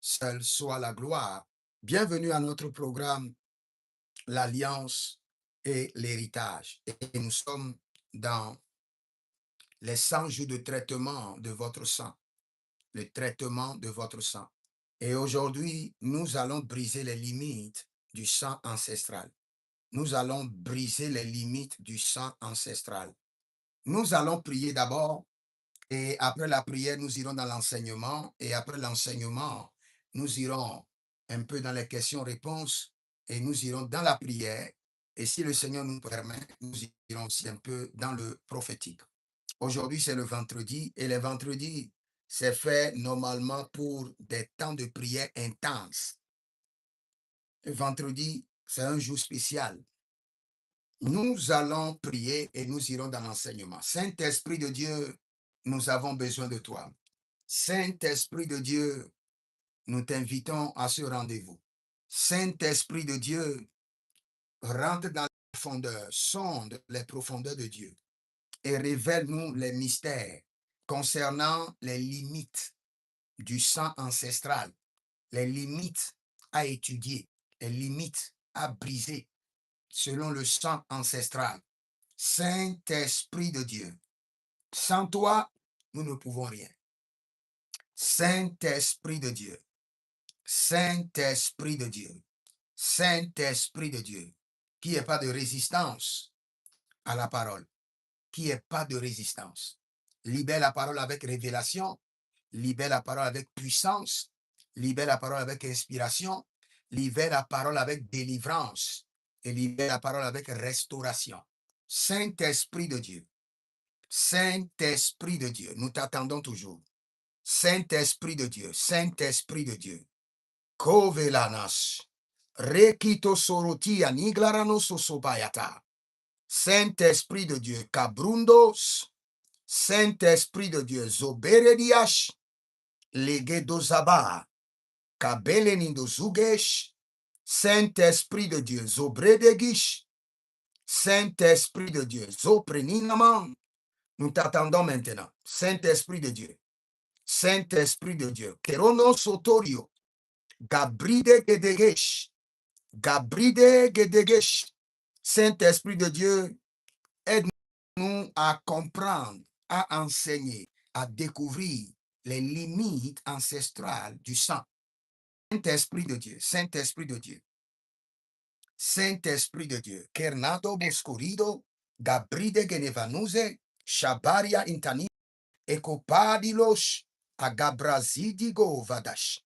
seul soit la gloire. Bienvenue à notre programme L'Alliance et l'héritage. Et nous sommes dans les 100 jours de traitement de votre sang, le traitement de votre sang. Et aujourd'hui, nous allons briser les limites du sang ancestral. Nous allons briser les limites du sang ancestral. Nous allons prier d'abord et après la prière, nous irons dans l'enseignement et après l'enseignement, nous irons un peu dans les questions-réponses et nous irons dans la prière. Et si le Seigneur nous permet, nous irons aussi un peu dans le prophétique. Aujourd'hui, c'est le vendredi et les vendredis, c'est fait normalement pour des temps de prière intenses. Le vendredi, c'est un jour spécial. Nous allons prier et nous irons dans l'enseignement. Saint-Esprit de Dieu, nous avons besoin de toi. Saint-Esprit de Dieu, nous t'invitons à ce rendez-vous. Saint-Esprit de Dieu, rentre dans les profondeurs, sonde les profondeurs de Dieu et révèle-nous les mystères concernant les limites du sang ancestral, les limites à étudier, les limites à briser selon le sang ancestral. Saint-Esprit de Dieu, sans toi, nous ne pouvons rien. Saint-Esprit de Dieu, Saint-Esprit de Dieu, Saint-Esprit de Dieu, qu'il n'y ait pas de résistance à la parole, qu'il n'y ait pas de résistance. Libère la parole avec révélation, libère la parole avec puissance, libère la parole avec inspiration, libère la parole avec délivrance et libère la parole avec restauration. Saint-Esprit de Dieu, Saint-Esprit de Dieu, nous t'attendons toujours. Saint-Esprit de Dieu, Saint-Esprit de Dieu. Kovelanas. Rekito sorotia niglarano sosobayata. Saint-Esprit de Dieu, Kabrundos. Saint-Esprit de Dieu, Zoberediash. Legedozaba. Kabelenindo zugesh. Saint-Esprit de Dieu, Zobredegish. Saint-Esprit de Dieu, Zopreninaman. Nous t'attendons maintenant. Saint-Esprit de Dieu. Saint-Esprit de Dieu. Kerono sotorio. Gabride gedegesh. Gabride gedegesh. Saint-Esprit de Dieu, aide-nous à comprendre, à enseigner, à découvrir les limites ancestrales du sang. Saint-Esprit de Dieu, Saint-Esprit de Dieu, Saint-Esprit de Dieu. Kernado boscurido, Gabride genevanuze, Shabaria intani, Ekopadilos, Agabrazidigo vadash.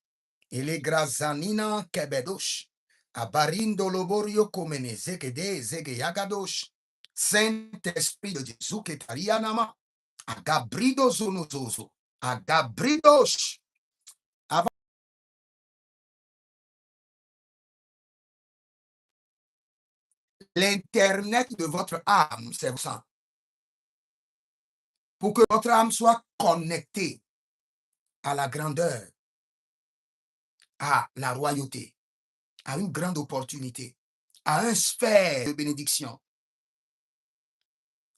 Elegrazanina kebedosh. Abarindo loborio komene zekede zegeyagadosh. Saint-Esprit de Dieu, Zuketarianama, Agabrido zonozozo, Agabridosh. Avant l'internet de votre âme, c'est ça. Pour que votre âme soit connectée à la grandeur, à la royauté, à une grande opportunité, à un sphère de bénédiction.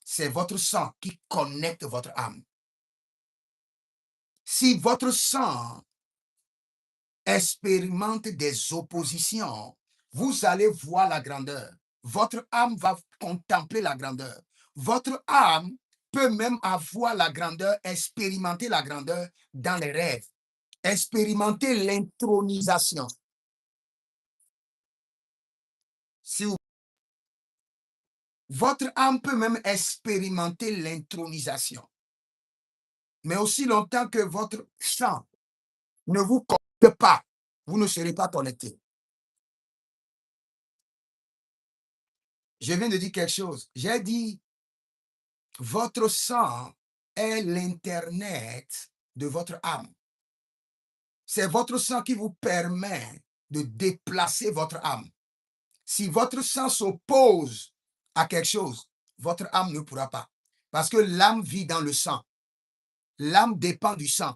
C'est votre sang qui connecte votre âme. Si votre sang expérimente des oppositions, vous allez voir la grandeur. Votre âme va contempler la grandeur. Votre âme peut même avoir la grandeur, expérimenter la grandeur dans les rêves, expérimenter l'intronisation. Si votre âme peut même expérimenter l'intronisation. Mais aussi longtemps que votre sang ne vous connecte pas, vous ne serez pas connecté. Je viens de dire quelque chose. J'ai dit, votre sang est l'Internet de votre âme. C'est votre sang qui vous permet de déplacer votre âme. Si votre sang s'oppose à quelque chose, votre âme ne pourra pas. Parce que l'âme vit dans le sang. L'âme dépend du sang.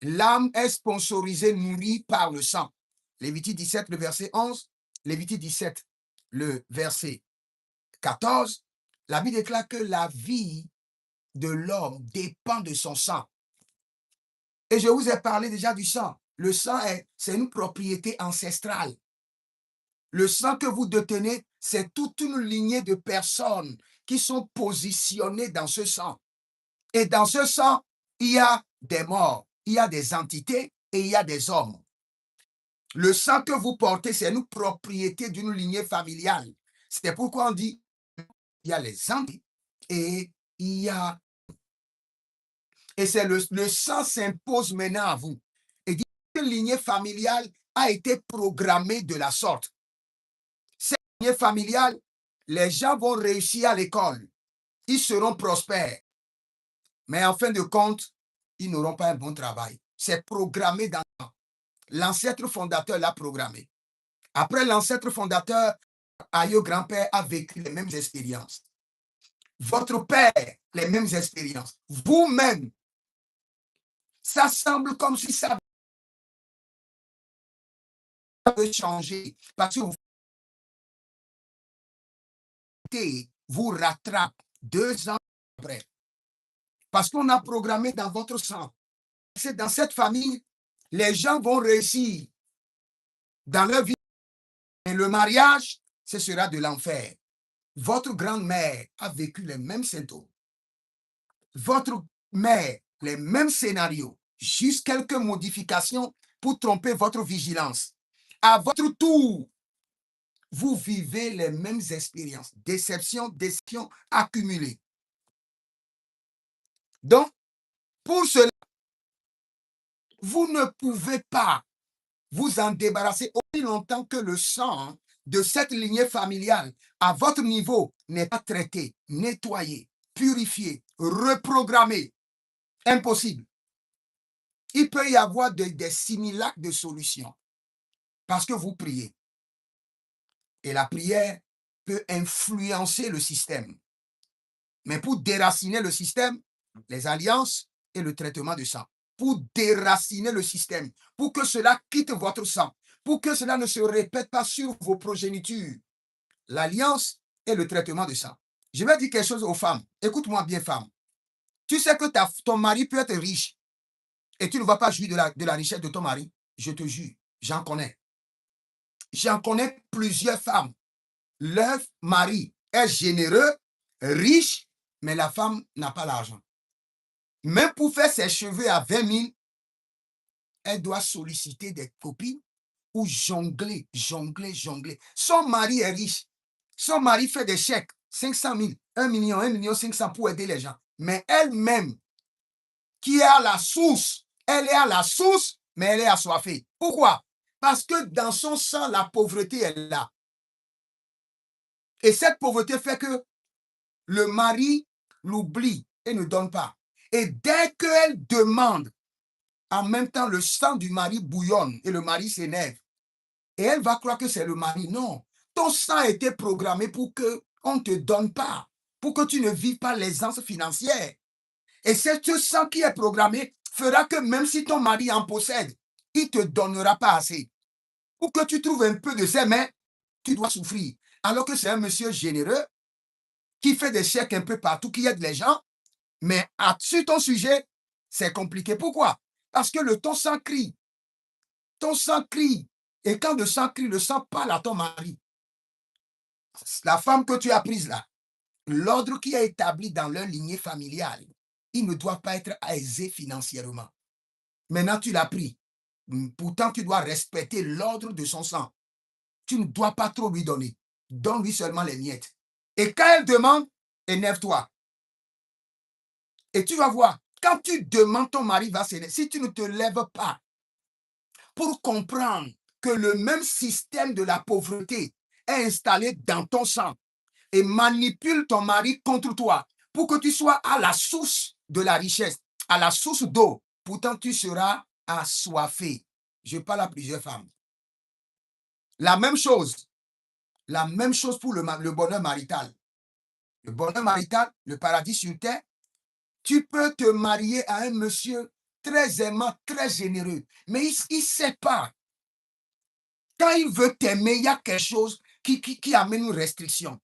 L'âme est sponsorisée, nourrie par le sang. Lévitique 17, le verset 11. Lévitique 17, le verset 14. La Bible déclare que la vie de l'homme dépend de son sang. Et je vous ai parlé déjà du sang. Le sang, c'est une propriété ancestrale. Le sang que vous détenez, c'est toute une lignée de personnes qui sont positionnées dans ce sang. Et dans ce sang, il y a des morts, il y a des entités et il y a des hommes. Le sang que vous portez, c'est une propriété d'une lignée familiale. C'est pourquoi on dit il y a les entités et il y a... Et c'est le sang s'impose maintenant à vous. Et dit que cette lignée familiale a été programmée de la sorte. Cette lignée familiale, les gens vont réussir à l'école. Ils seront prospères. Mais en fin de compte, ils n'auront pas un bon travail. C'est programmé dans l'ancêtre fondateur l'a programmé. Après, l'ancêtre fondateur, aïeux grand-père, a vécu les mêmes expériences. Votre père, les mêmes expériences. Vous-même, ça semble comme si ça peut changer. Parce que vous rattrape 2 ans après. Parce qu'on a programmé dans votre sang. C'est dans cette famille, les gens vont réussir dans leur vie. Et le mariage, ce sera de l'enfer. Votre grand-mère a vécu les mêmes symptômes. Votre mère, les mêmes scénarios. Juste quelques modifications pour tromper votre vigilance. À votre tour, vous vivez les mêmes expériences. Déception, déception accumulée. Donc, pour cela, vous ne pouvez pas vous en débarrasser aussi longtemps que le sang de cette lignée familiale à votre niveau n'est pas traité, nettoyé, purifié, reprogrammé. Impossible. Il peut y avoir des simulacres de solutions parce que vous priez. Et la prière peut influencer le système. Mais pour déraciner le système, les alliances et le traitement de sang. Pour déraciner le système, pour que cela quitte votre sang, pour que cela ne se répète pas sur vos progénitures. L'alliance et le traitement de sang. Je vais dire quelque chose aux femmes. Écoute-moi bien, femme. Tu sais que ton mari peut être riche et tu ne vas pas jouir de la richesse de ton mari. Je te jure, j'en connais. J'en connais plusieurs femmes. Leur mari est généreux, riche, mais la femme n'a pas l'argent. Même pour faire ses cheveux à 20 000, elle doit solliciter des copines ou jongler, jongler, jongler. Son mari est riche. Son mari fait des chèques, 500 000, 1 million, 1 million 500 pour aider les gens. Mais elle-même, qui est à la source, elle est à la source, mais elle est assoiffée. Pourquoi? Parce que dans son sang, la pauvreté est là. Et cette pauvreté fait que le mari l'oublie et ne donne pas. Et dès qu'elle demande, en même temps, le sang du mari bouillonne et le mari s'énerve. Et elle va croire que c'est le mari. Non. Ton sang a été programmé pour qu'on ne te donne pas, pour que tu ne vives pas l'aisance financière. Et ce sang qui est programmé fera que même si ton mari en possède, il ne te donnera pas assez. Pour que tu trouves un peu de ses mains, tu dois souffrir. Alors que c'est un monsieur généreux qui fait des chèques un peu partout, qui aide les gens. Mais sur ton sujet, c'est compliqué. Pourquoi? Parce que ton sang crie. Ton sang crie. Et quand le sang crie, le sang parle à ton mari. La femme que tu as prise là, l'ordre qui est établi dans leur lignée familiale, il ne doit pas être aisé financièrement. Maintenant, tu l'as pris. Pourtant, tu dois respecter l'ordre de son sang. Tu ne dois pas trop lui donner. Donne-lui seulement les miettes. Et quand elle demande, énerve-toi. Et tu vas voir, quand tu demandes, ton mari va s'énerver. Si tu ne te lèves pas pour comprendre que le même système de la pauvreté est installé dans ton sang et manipule ton mari contre toi pour que tu sois à la source de la richesse, à la source d'eau, pourtant tu seras assoiffé. Je parle à plusieurs femmes. La même chose pour le bonheur marital. Le bonheur marital, le paradis sur terre, tu peux te marier à un monsieur très aimant, très généreux, mais il ne sait pas. Quand il veut t'aimer, il y a quelque chose qui amène une restriction.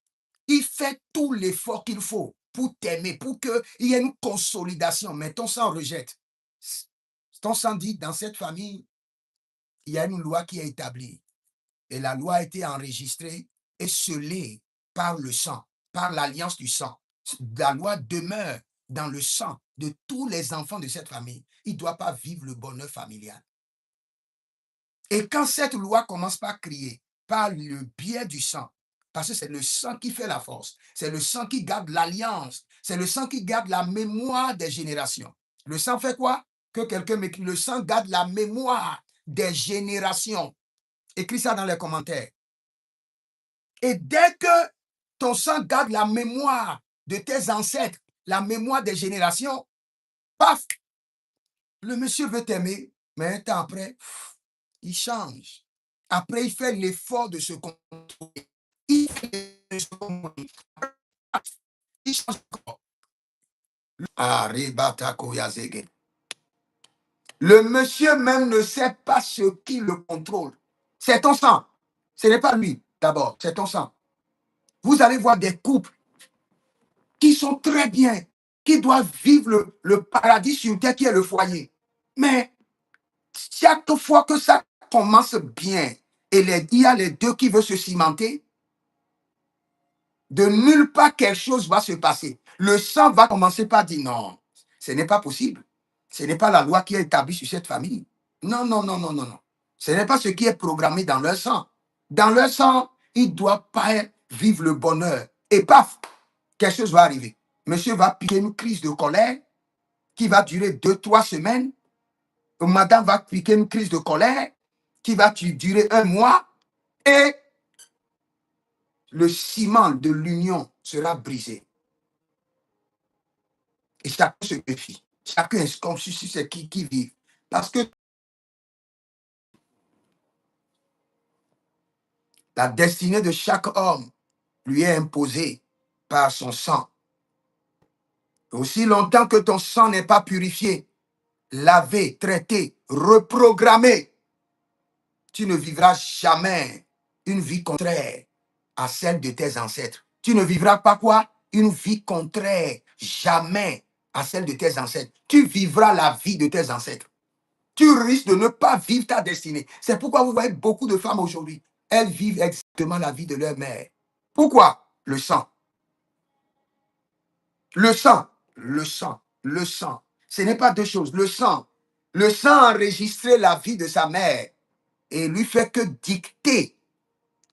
Il fait tout l'effort qu'il faut pour t'aimer, pour qu'il y ait une consolidation, mais ton sang rejette. Ton sang dit, dans cette famille, il y a une loi qui est établie. Et la loi a été enregistrée et scellée par le sang, par l'alliance du sang. La loi demeure dans le sang de tous les enfants de cette famille. Il ne doit pas vivre le bonheur familial. Et quand cette loi commence par crier, par le biais du sang, parce que c'est le sang qui fait la force, c'est le sang qui garde l'alliance, c'est le sang qui garde la mémoire des générations. Le sang fait quoi? Que quelqu'un m'écrit, le sang garde la mémoire des générations. Écris ça dans les commentaires. Et dès que ton sang garde la mémoire de tes ancêtres, la mémoire des générations, paf, le monsieur veut t'aimer, mais un temps après, il change. Après, il fait l'effort de se contrôler. Il fait l'effort de se contrôler. Il change encore. Le monsieur même ne sait pas ce qui le contrôle. C'est ton sang. Ce n'est pas lui, d'abord, c'est ton sang. Vous allez voir des couples qui sont très bien, qui doivent vivre le paradis sur terre qui est le foyer. Mais chaque fois que ça commence bien, et il y a les deux qui veulent se cimenter, de nulle part quelque chose va se passer. Le sang va commencer par dire non, ce n'est pas possible. Ce n'est pas la loi qui est établie sur cette famille. Non, non, non, non, non, non. Ce n'est pas ce qui est programmé dans leur sang. Dans leur sang, ils ne doivent pas vivre le bonheur. Et paf, quelque chose va arriver. Monsieur va piquer une crise de colère qui va durer 2, 3 semaines. Madame va piquer une crise de colère qui va durer 1 mois. Et le ciment de l'union sera brisé. Et chacun se méfie. Chacun est comme si c'est qui vit. Parce que la destinée de chaque homme lui est imposée par son sang. Aussi longtemps que ton sang n'est pas purifié, lavé, traité, reprogrammé, tu ne vivras jamais une vie contraire à celle de tes ancêtres. Tu ne vivras pas quoi? Une vie contraire, jamais à celle de tes ancêtres. Tu vivras la vie de tes ancêtres. Tu risques de ne pas vivre ta destinée. C'est pourquoi vous voyez beaucoup de femmes aujourd'hui. Elles vivent exactement la vie de leur mère. Pourquoi? Le sang. Le sang. Le sang. Le sang. Ce n'est pas deux choses. Le sang. Le sang a enregistré la vie de sa mère et lui fait que dicter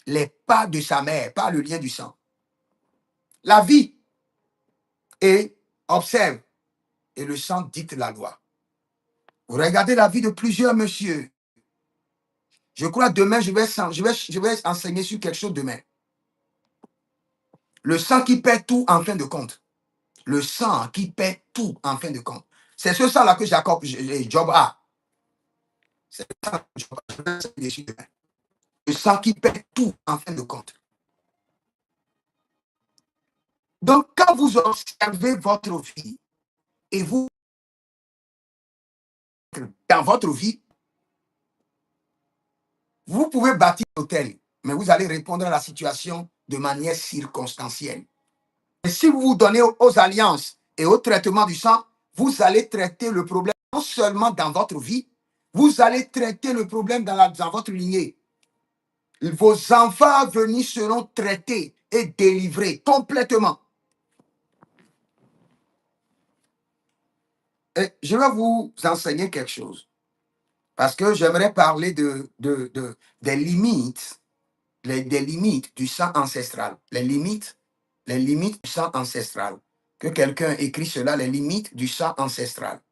les pas de sa mère par le lien du sang. La vie et observe et le sang dicte la loi. Vous regardez la vie de plusieurs messieurs. Je crois demain, je vais enseigner sur quelque chose demain. Le sang qui paie tout en fin de compte. Le sang qui paie tout en fin de compte. C'est ce sang-là que Job a. C'est le sang que Job a. Je vais enseigner dessus demain. Le sang qui paie tout en fin de compte. Donc, quand vous observez votre vie et vous, dans votre vie, vous pouvez bâtir un hôtel, mais vous allez répondre à la situation de manière circonstancielle. Et si vous vous donnez aux alliances et au traitement du sang, vous allez traiter le problème non seulement dans votre vie, vous allez traiter le problème dans votre lignée. Vos enfants à venir seront traités et délivrés complètement. Et je vais vous enseigner quelque chose. Parce que j'aimerais parler des limites, des limites du sang ancestral. Les limites du sang ancestral. Que quelqu'un écrit cela, les limites du sang ancestral.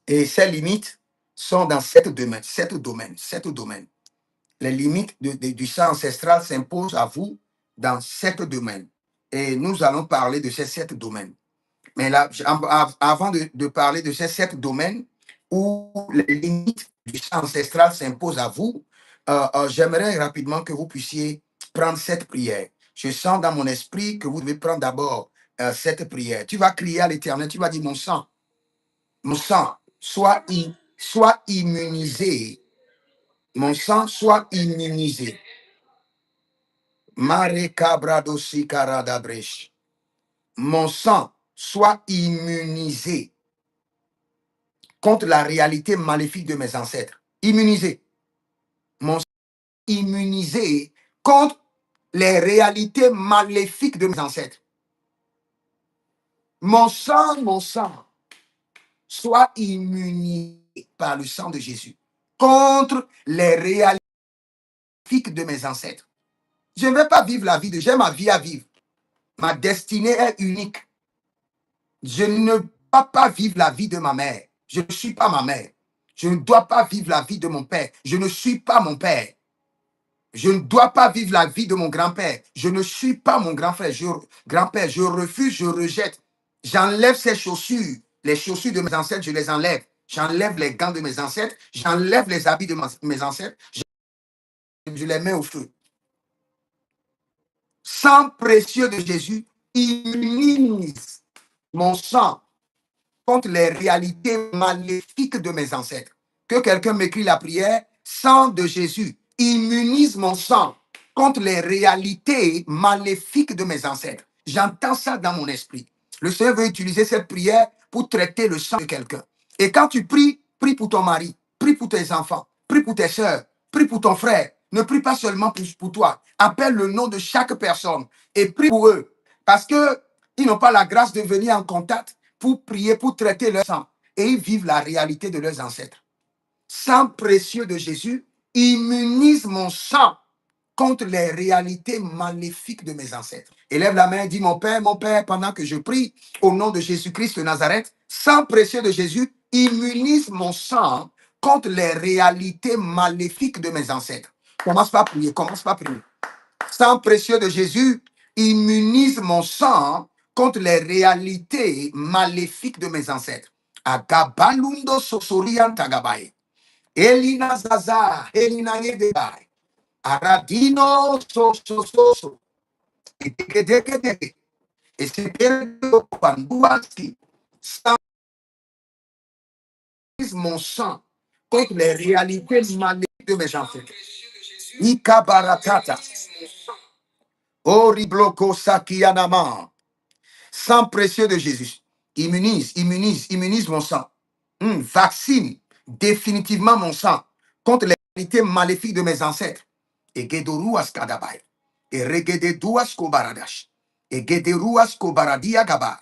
Et ces limites sont dans 7 domaines. 7 domaines. Les limites du sang ancestral s'imposent à vous dans 7 domaines. Et nous allons parler de ces 7 domaines. Mais là, avant de parler de ces 7 domaines où les limites du sang ancestral s'imposent à vous, j'aimerais rapidement que vous puissiez prendre cette prière. Je sens dans mon esprit que vous devez prendre d'abord cette prière. Tu vas crier à l'Éternel, tu vas dire mon sang, soit immunisé. Mon sang soit immunisé. Mare cabradosi caradabrèche. Mon sang soit immunisé contre la réalité maléfique de mes ancêtres. Immunisé. mon sang immunisé contre les réalités maléfiques de mes ancêtres. Mon sang soit immunisé par le sang de Jésus contre les réalités de mes ancêtres. Je ne vais pas vivre la vie de... J'ai ma vie à vivre. Ma destinée est unique. Je ne dois pas vivre la vie de ma mère. Je ne suis pas ma mère. Je ne dois pas vivre la vie de mon père. Je ne suis pas mon père. Je ne dois pas vivre la vie de mon grand-père. Je ne suis pas mon grand-frère. Grand-père, je refuse, je rejette. J'enlève ces chaussures. Les chaussures de mes ancêtres, je les enlève. J'enlève les gants de mes ancêtres. J'enlève les habits de mes ancêtres. Je les mets au feu. Sang précieux de Jésus immunise mon sang contre les réalités maléfiques de mes ancêtres. Que quelqu'un m'écrit la prière, sang de Jésus, immunise mon sang contre les réalités maléfiques de mes ancêtres. J'entends ça dans mon esprit. Le Seigneur veut utiliser cette prière pour traiter le sang de quelqu'un. Et quand tu pries, prie pour ton mari, prie pour tes enfants, prie pour tes soeurs, prie pour ton frère. Ne prie pas seulement pour toi. Appelle le nom de chaque personne et prie pour eux. Parce qu'ils n'ont pas la grâce de venir en contact pour prier, pour traiter leur sang. Et ils vivent la réalité de leurs ancêtres. Sang précieux de Jésus immunise mon sang contre les réalités maléfiques de mes ancêtres. Élève la main, dis mon Père, pendant que je prie au nom de Jésus-Christ de Nazareth, sang précieux de Jésus immunise mon sang contre les réalités maléfiques de mes ancêtres. Commence par prier, commence par prier. Sang précieux de Jésus immunise mon sang contre les réalités maléfiques de mes ancêtres. Agabalundo sosorian tagabaye. Elina zaza, elina yedebaye. Aradino so. Et c'est mon sang contre les réalités maléfiques de mes ancêtres. Ikabaratata. Oribloko sakianama. Sang précieux de Jésus. Immunise mon sang. Vaccine définitivement mon sang contre les réalités maléfiques de mes ancêtres. Et Gedoruas Kadabai. Et Regededuas Kobaradash. Et Gederuas Kobaradia Gaba.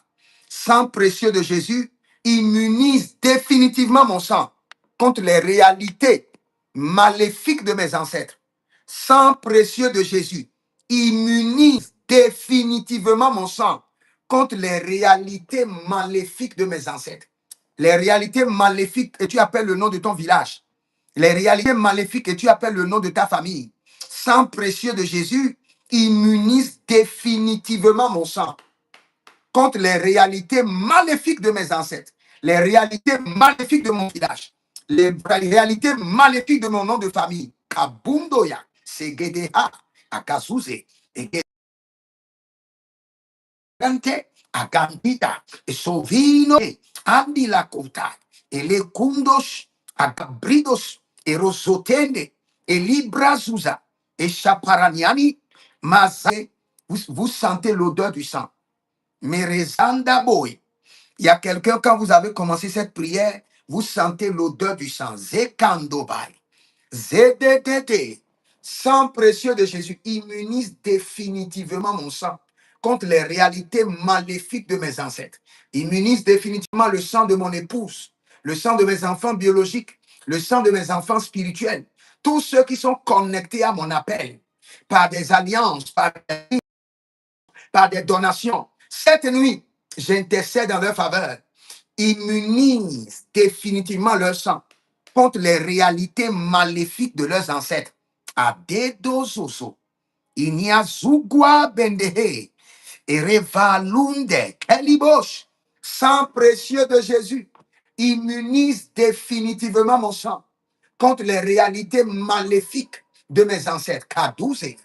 Sang précieux de Jésus immunise définitivement mon sang contre les réalités maléfiques de mes ancêtres. Sang précieux de Jésus immunise définitivement mon sang contre les réalités maléfiques de mes ancêtres. Les réalités maléfiques, et tu appelles le nom de ton village. Les réalités maléfiques, et tu appelles le nom de ta famille. Sang précieux de Jésus immunise définitivement mon sang contre les réalités maléfiques de mes ancêtres, les réalités maléfiques de mon village, les réalités maléfiques de mon nom de famille. Kabundoya, Segedeha, Akazuze, Egante, Agambita, Sovino, Andila Kota, Elekundos, Agabridos, Erosotende, Elibrazuza, et Chaparaniani, Mazé, vous sentez l'odeur du sang. Merezanda boy. Il y a quelqu'un, quand vous avez commencé cette prière, vous sentez l'odeur du sang. Zekandobai. Zededede. Sang précieux de Jésus immunise définitivement mon sang contre les réalités maléfiques de mes ancêtres. Immunise définitivement le sang de mon épouse, le sang de mes enfants biologiques, le sang de mes enfants spirituels. Tous ceux qui sont connectés à mon appel par des alliances, par des donations. Cette nuit, j'intercède en leur faveur. Immunise définitivement leur sang contre les réalités maléfiques de leurs ancêtres. Adedozozo, Inyazugwa bendehe, Erevalunde, Kelibosh, sang précieux de Jésus, immunise définitivement mon sang contre les réalités maléfiques de mes ancêtres. Kadouze,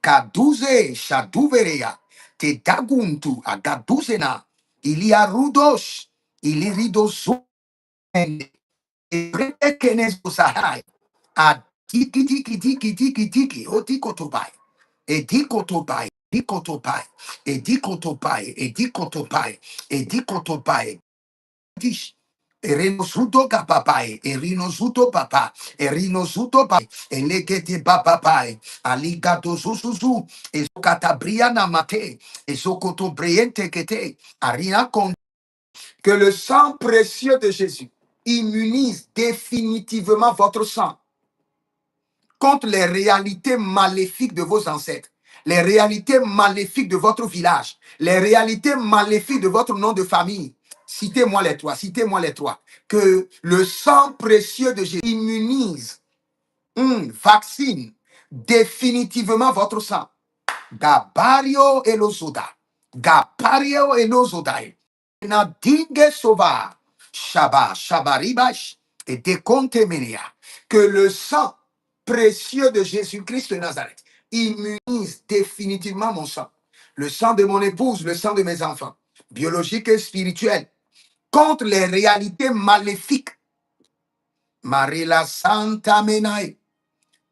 Kaduze shaduverea te daguntu agaduzena ilia rudos iliridosu ekenesosahai adiki otikotobai edikotobai dikotobai edikotobai edikotobai edikotobai dish Rinosuto kapapai, rinosuto papa, rinosuto pa, lekete papapai, aligato sususu, esokatabria namate, esokoto briente kete, arina kon. Que le sang précieux de Jésus immunise définitivement votre sang contre les réalités maléfiques de vos ancêtres, les réalités maléfiques de votre village, les réalités maléfiques de votre nom de famille. Citez-moi les trois, citez-moi les trois. Que le sang précieux de Jésus immunise, vaccine définitivement votre sang. Gabario elozoda. Gabario elozodai. Nadige sova. Shaba, shabaribash. Et décontemenia. Que le sang précieux de Jésus-Christ de Nazareth immunise définitivement mon sang. Le sang de mon épouse, le sang de mes enfants, biologiques et spirituels, contre les réalités maléfiques. Marila Santa Menae.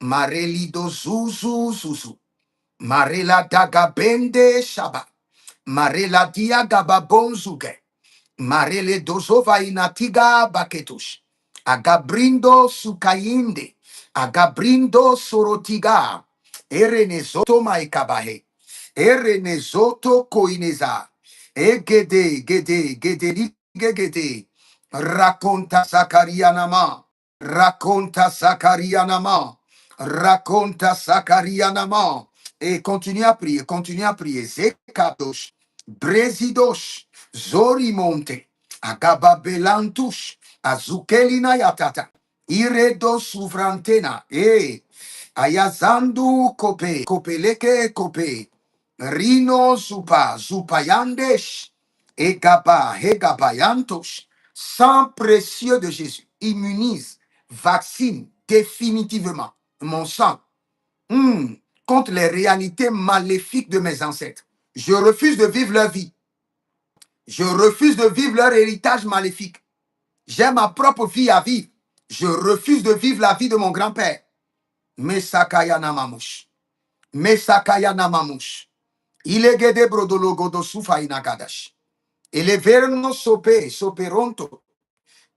Marelido Zuzu Zuzu. Marela Dagabende Shaba. Marela Diagababonzuge. Marele Dozova Inatiga Baketush. Agabrindo Sukainde. Agabrindo Sorotiga. Erenezoto Maikabahe. Erenezoto Koineza. Egede, gede, gede, gede. Raconta Zakarianama. Raconta Zakarianama. Raconta Zakarianama. Et continue à prier. Zekadosh, Bresidosh, Zorimonte, Agababelantush, Azukelina Yatata, Iredo Suvrantena, Ayazandu Kope, Kopeleke Kope, Rino Zupa, Zupayandesh, Egaba, Hegabayantosh, sang précieux de Jésus, immunise, vaccine définitivement mon sang contre les réalités maléfiques de mes ancêtres. Je refuse de vivre leur vie. Je refuse de vivre leur héritage maléfique. J'ai ma propre vie à vivre. Je refuse de vivre la vie de mon grand-père. Mesakaya Namamush. Mesakaya Namamush. Ilegede brodologodo sufa inagadash. Eleverno sope, soperonto.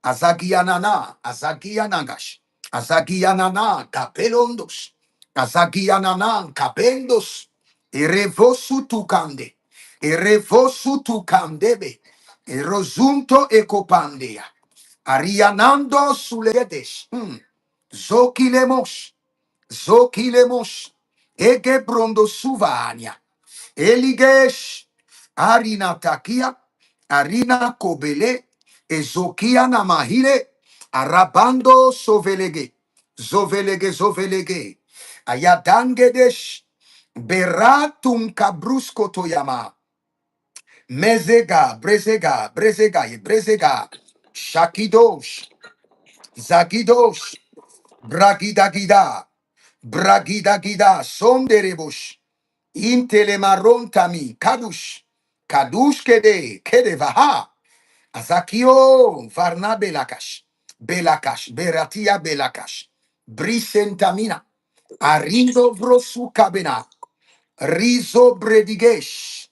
Azagianana, Azagianagash. Azagianana, Capelondos. Azagianana, Capendos. Erevosu tukande. Erevosu tukandebe. Erozunto ekopandea. Arianando suledes. Zokilemos. Zokilemos. Ege brondo suvania. Eligesh. Arinatakia. Arina kobele. Ezokia namahile. Arabando sovelege. Zovelege, zovelege. Ayadangedesh. Beratum kabrusko toyama. Mezega, brezega, brezega, brezega. Shakidosh. Zagidosh. Bragidagida. Bragidagida. Sonderebosh. Intelemarontami. Kadush. Kadush kede. Kedevaha. Azakio. Varna belakash. Belakash. Beratia belakash. Brisentamina. Arindo vrosu kabena. Rizo bredigesh.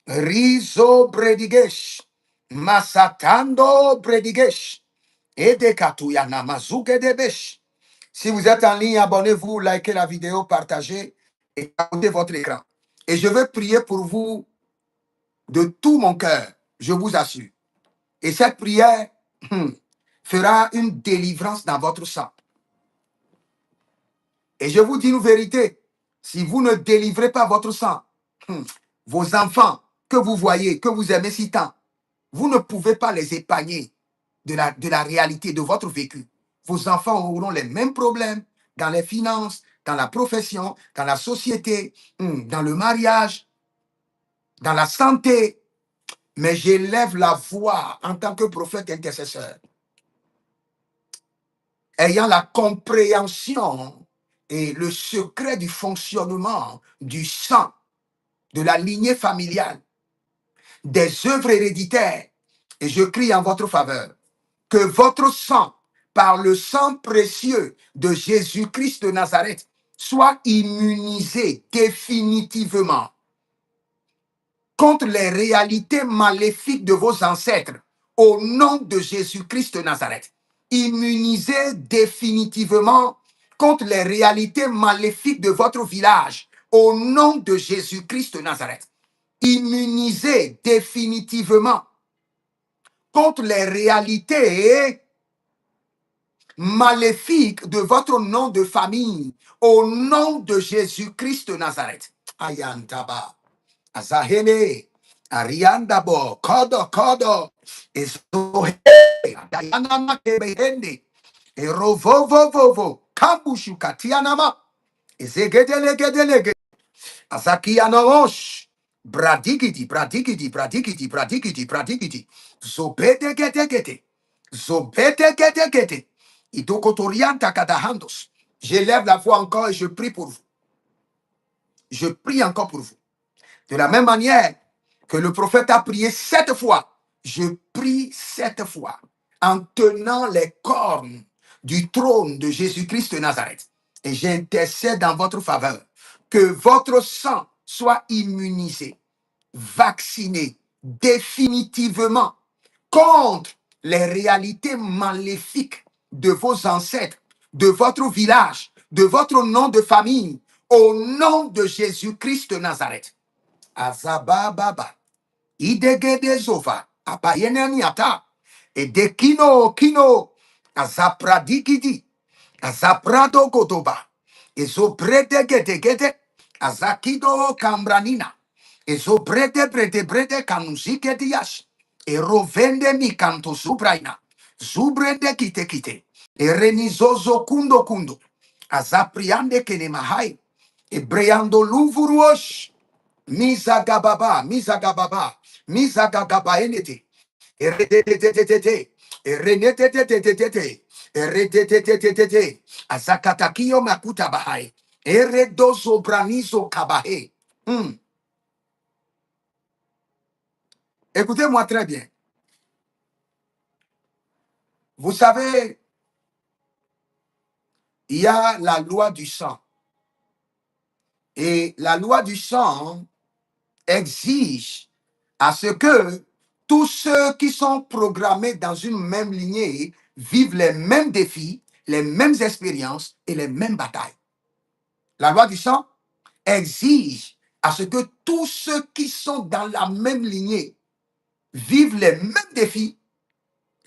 Rizo bredigesh. Masatando bredigesh. Edekatuya namazuke debesh. Si vous êtes en ligne, abonnez-vous, likez la vidéo, partagez et activez votre écran. Et je veux prier pour vous de tout mon cœur, je vous assure. Et cette prière fera une délivrance dans votre sang. Et je vous dis une vérité, si vous ne délivrez pas votre sang, vos enfants que vous voyez, que vous aimez si tant, vous ne pouvez pas les épargner de la réalité de votre vécu. Vos enfants auront les mêmes problèmes dans les finances, dans la profession, dans la société, dans le mariage, dans la santé. Mais j'élève la voix en tant que prophète intercesseur, ayant la compréhension et le secret du fonctionnement du sang, de la lignée familiale, des œuvres héréditaires. Et je crie en votre faveur que votre sang, par le sang précieux de Jésus-Christ de Nazareth, soit immunisé définitivement contre les réalités maléfiques de vos ancêtres au nom de Jésus-Christ de Nazareth. Immunisez définitivement contre les réalités maléfiques de votre village, au nom de Jésus-Christ de Nazareth. Immunisez définitivement contre les réalités maléfiques de votre nom de famille, au nom de Jésus-Christ de Nazareth. Ayantaba, Azahele, Ariandabo, Kodo, Ezohe, Dayanama Kebehende, Erovovovovo, Kambushu Katianama, Ezegedelegedele, Azakianosh, Bradigidi, Zobedegedegede, Idokotorianta Kadahandos. J'élève la voix encore et je prie pour vous. Je prie encore pour vous. De la même manière que le prophète a prié 7 fois, je prie 7 fois en tenant les cornes du trône de Jésus-Christ de Nazareth. Et j'intercède en votre faveur que votre sang soit immunisé, vacciné définitivement contre les réalités maléfiques de vos ancêtres, de votre village, de votre nom de famille, au nom de Jésus-Christ de Nazareth. Azababa, Idegedezova, Abayeneniata, Kino, Azapradikidi, Azaprado Godoba, Ezobredegedegede, Azakido Kambranina, Brede Kanuzike Diash, Erovende mi canto subraina, Zubrede kite, Erenizozo kundo, Azapriande Kenemahai, Ebreando Luvuruosh, Mizagababa, Mizagagabaenete, Eredetete, Eredetetetete, Azakatakio Makuta Bahai, Eredozo Branizo Kabahe. Écoutez-moi très bien. Vous savez, il y a la loi du sang. Et la loi du sang exige à ce que tous ceux qui sont programmés dans une même lignée vivent les mêmes défis, les mêmes expériences et les mêmes batailles. La loi du sang exige à ce que tous ceux qui sont dans la même lignée vivent les mêmes défis,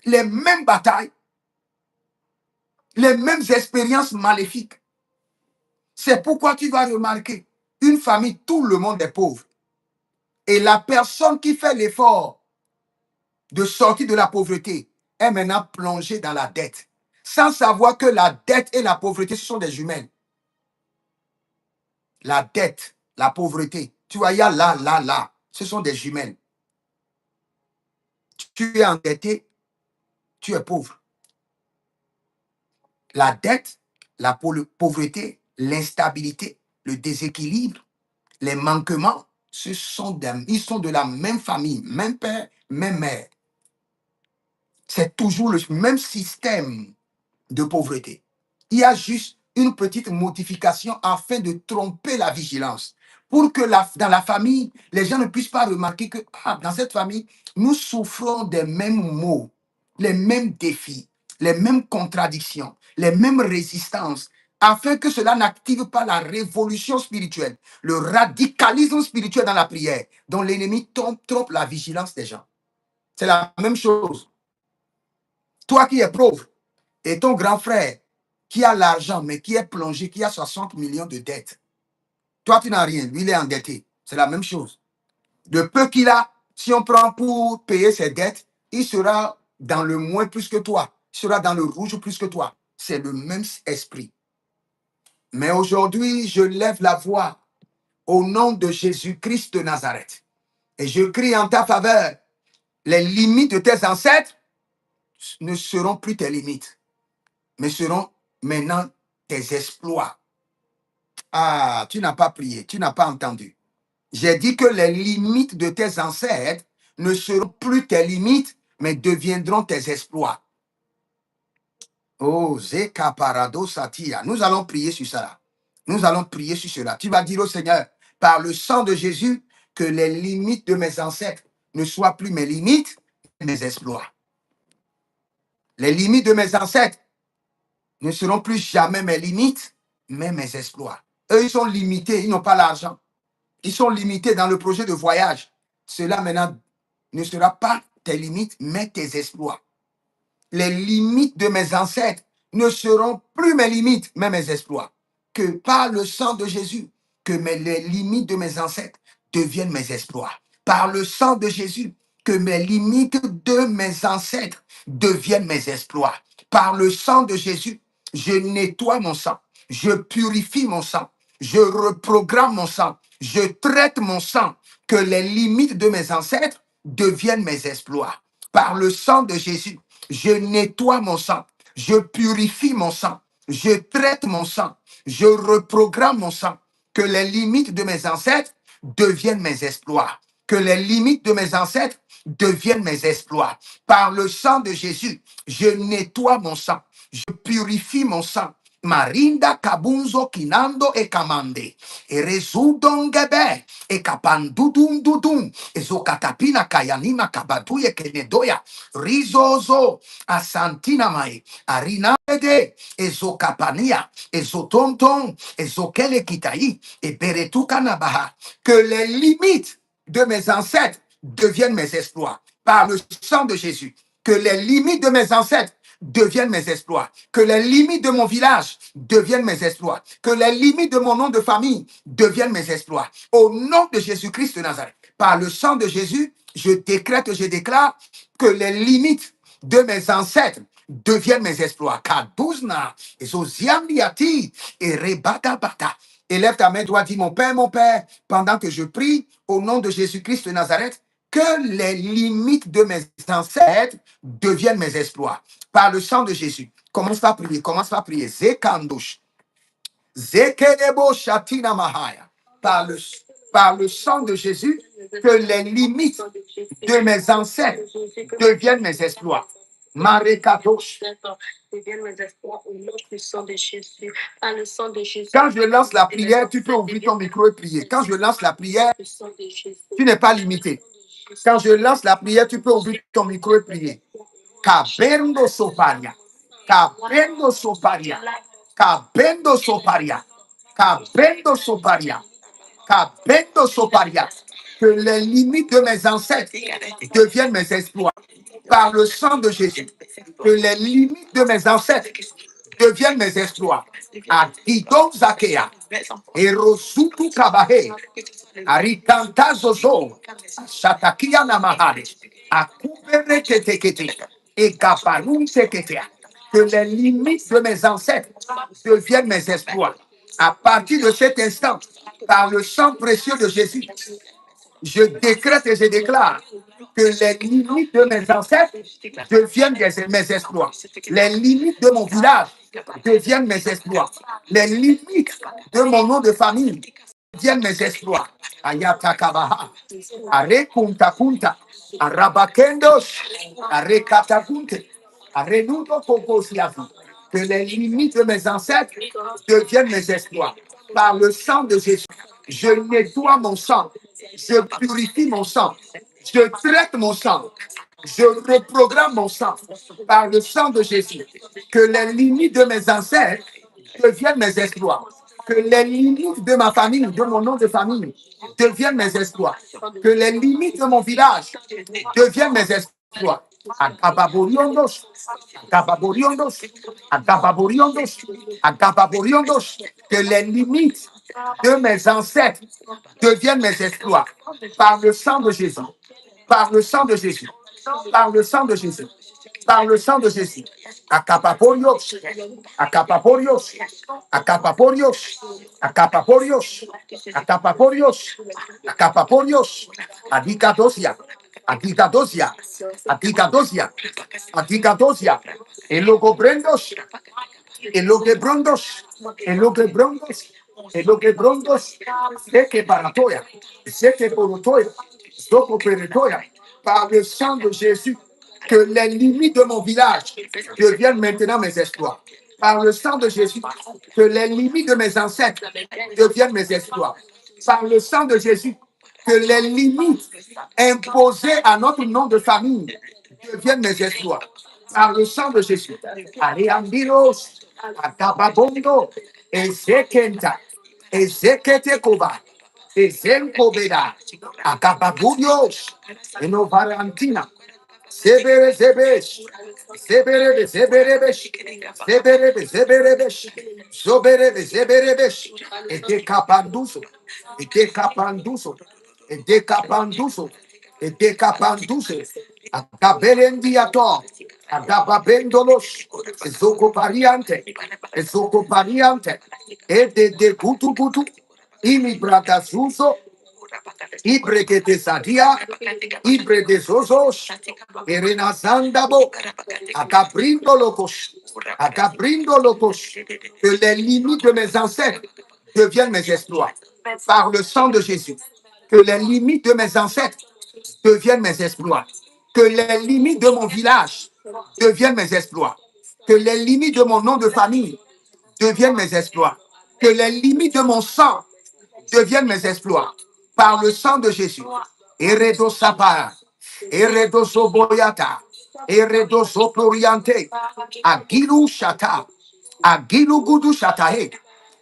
les mêmes batailles, les mêmes expériences maléfiques. C'est pourquoi tu vas remarquer, une famille, tout le monde est pauvre. Et la personne qui fait l'effort de sortir de la pauvreté est maintenant plongée dans la dette, sans savoir que la dette et la pauvreté, ce sont des jumelles. La dette, la pauvreté, tu vois, il y a là, ce sont des jumelles. Tu es endetté, tu es pauvre. La dette, la pauvreté, l'instabilité, le déséquilibre, les manquements, ils sont de la même famille, même père, même mère. C'est toujours le même système de pauvreté. Il y a juste une petite modification afin de tromper la vigilance. Pour que dans la famille, les gens ne puissent pas remarquer que dans cette famille, nous souffrons des mêmes maux, les mêmes défis, les mêmes contradictions, les mêmes résistances, afin que cela n'active pas la révolution spirituelle, le radicalisme spirituel dans la prière, dont l'ennemi trompe la vigilance des gens. C'est la même chose. Toi qui es pauvre, et ton grand frère qui a l'argent, mais qui est plongé, qui a 60 millions de dettes. Toi, tu n'as rien. Lui, il est endetté. C'est la même chose. Le peu qu'il a, si on prend pour payer ses dettes, il sera dans le moins plus que toi. Il sera dans le rouge plus que toi. C'est le même esprit. Mais aujourd'hui, je lève la voix au nom de Jésus-Christ de Nazareth. Et je crie en ta faveur. Les limites de tes ancêtres ne seront plus tes limites, mais seront maintenant tes exploits. Ah, tu n'as pas prié, tu n'as pas entendu. J'ai dit que les limites de tes ancêtres ne seront plus tes limites, mais deviendront tes exploits. Oh, Zeka Parado Satia. Nous allons prier sur cela. Nous allons prier sur cela. Tu vas dire au Seigneur, par le sang de Jésus, que les limites de mes ancêtres ne soient plus mes limites, mais mes exploits. Les limites de mes ancêtres ne seront plus jamais mes limites, mais mes exploits. Eux, ils sont limités, ils n'ont pas l'argent. Ils sont limités dans le projet de voyage. Cela maintenant ne sera pas tes limites, mais tes exploits. Les limites de mes ancêtres ne seront plus mes limites, mais mes exploits. Que par le sang de Jésus, que les limites de mes ancêtres deviennent mes exploits. Par le sang de Jésus, que mes limites de mes ancêtres deviennent mes exploits. Par le sang de Jésus, je nettoie mon sang, je purifie mon sang, je reprogramme mon sang, je traite mon sang, que les limites de mes ancêtres deviennent mes exploits. Par le sang de Jésus, je nettoie mon sang, je purifie mon sang, je traite mon sang, je reprogramme mon sang, que les limites de mes ancêtres deviennent mes exploits, que les limites de mes ancêtres deviennent mes exploits. Par le sang de Jésus, je nettoie mon sang, je purifie mon sang. Marinda kabunzo kinando e kamande e rezudon gebe e kapandudum dudum e zokatapina kayanima kabaduye kenedoya rizozo asantina mai arinade e zokapania e zotonton e zokele kitai e beretuka nabaha, que les limites de mes ancêtres deviennent mes exploits par le sang de Jésus, que les limites de mes ancêtres deviennent mes exploits, que les limites de mon village deviennent mes exploits, que les limites de mon nom de famille deviennent mes exploits. Au nom de Jésus-Christ de Nazareth, par le sang de Jésus, je décrète, je déclare que les limites de mes ancêtres deviennent mes exploits. Kaduzna, et Zosiamliati, et Rebata. Élève ta main droite, dis mon Père, pendant que je prie au nom de Jésus-Christ de Nazareth, que les limites de mes ancêtres deviennent mes exploits. Par le sang de Jésus. Commence par prier. Zekandouche. Zekedebo Shatina Mahaya. Par le sang de Jésus, que les limites de mes ancêtres deviennent mes exploits. Marekadosh. Quand je lance la prière, tu peux ouvrir ton micro et prier. Quand je lance la prière, tu n'es pas limité. Quand je lance la prière, tu peux ouvrir ton micro et prier. Kabendo soparia. Kabendo soparia. Kabendo soparia. Kabendo soparia. Kabendo soparia. Que les limites de mes ancêtres deviennent mes exploits. Par le sang de Jésus. Que les limites de mes ancêtres deviennent mes exploits. Adidon Zakea. Erosuku Kabahe. Arikanta Zozo. Shatakia Namahare. Akubere Ketekete. Et Gabalun Teketea. Que les limites de mes ancêtres deviennent mes exploits. À partir de cet instant, par le sang précieux de Jésus, je décrète et je déclare que les limites de mes ancêtres deviennent mes exploits. Les limites de mon village deviennent mes exploits. Les limites de mon nom de famille deviennent mes exploits. Ayatakabaha, Arekunta Kunta, Arabakendos, Arekatakunte, Arenudo Kokosiavi. Que les limites de mes ancêtres deviennent mes exploits. Par le sang de Jésus, je nettoie mon sang, je purifie mon sang, je traite mon sang, je reprogramme mon sang par le sang de Jésus. Que les limites de mes ancêtres deviennent mes exploits. Que les limites de ma famille, de mon nom de famille, deviennent mes exploits. Que les limites de mon village deviennent mes exploits. Agababoriandos, Agababoriandos, Agababoriandos, Agababoriandos. Que les limites de mes ancêtres deviennent mes exploits. Par le sang de Jésus. Par le sang de Jésus. Par le sang de Jésus. Par le sang de Jésus. Acapaporios, Acapaporios, Acapaporios, Acapaporios, Acapaporios, Acapaporios, Adicadosia, Adicadosia, Adicadosia, Adicadosia, Elogobrendos, Elogobrondos, Elogobrondos, Elogobrondos, Zeke Baratoya, Zeke Borotoya, Zoko Peretoya, par le sang de Jésus, que les limites de mon village deviennent maintenant mes exploits. Par le sang de Jésus, que les limites de mes ancêtres deviennent mes exploits. Par le sang de Jésus, que les limites imposées à notre nom de famille deviennent mes exploits. par le sang de Jésus. Ariandiros, Akababondo, Ezekenta, Ezeketekoba, Ezenkobeda, Akababurios, Enovarantina, Zebere Zebesh, Zebere Zeberebesh, Zebere Zeberebesh, Zobere Zeberebesh, Edekapanduso, Edekapanduso, Edekapanduso, Edekapanduso, Agabelendiato, Agababendolos, Ezokopariante, Ezokopariante, Ede de Gutu Gutu, Imibratazuzo, Ibrekete Sadia, Ibre de Zozos, Erena Zandabo, Agabrindo Locos, Agabrindo Locos, que les limites de mes ancêtres deviennent mes exploits par le sang de Jésus. Que les limites de mes ancêtres deviennent mes exploits. Que les limites de mon village deviennent mes exploits. Que les limites de mon nom de famille deviennent mes exploits. Que les limites de mon sang deviennent mes exploits par le sang de Jésus. Eredo Sapara, Eredo Soboyata, Eredo Soporiante, Agilu Shata, Agilu Gudu Shatae,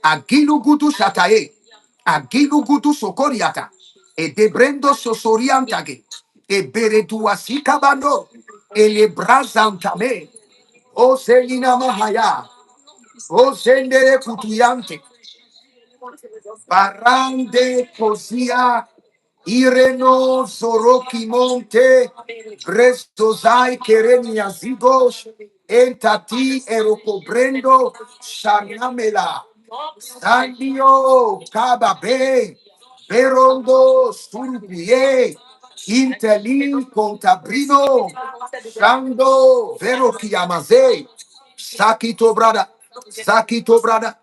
Agilu Gudu Shatae, Agilu Gudu Sokoriata, et Debrendo Sosoriantage, et Bereduasi Kabando, et les bras entamés, O Selina Mahaya, O Sendere Kutuyante, Barande Cosia, Ireno Soroki Monte, Brestozai Kerenia Zigos, Entati Erocobrendo, Shanamela, Sandio, Cababe, Berondo, Surbie, Inteli, Contabrino, Shando, Veroki Amaze, Sakito Brada, Sakito Brada,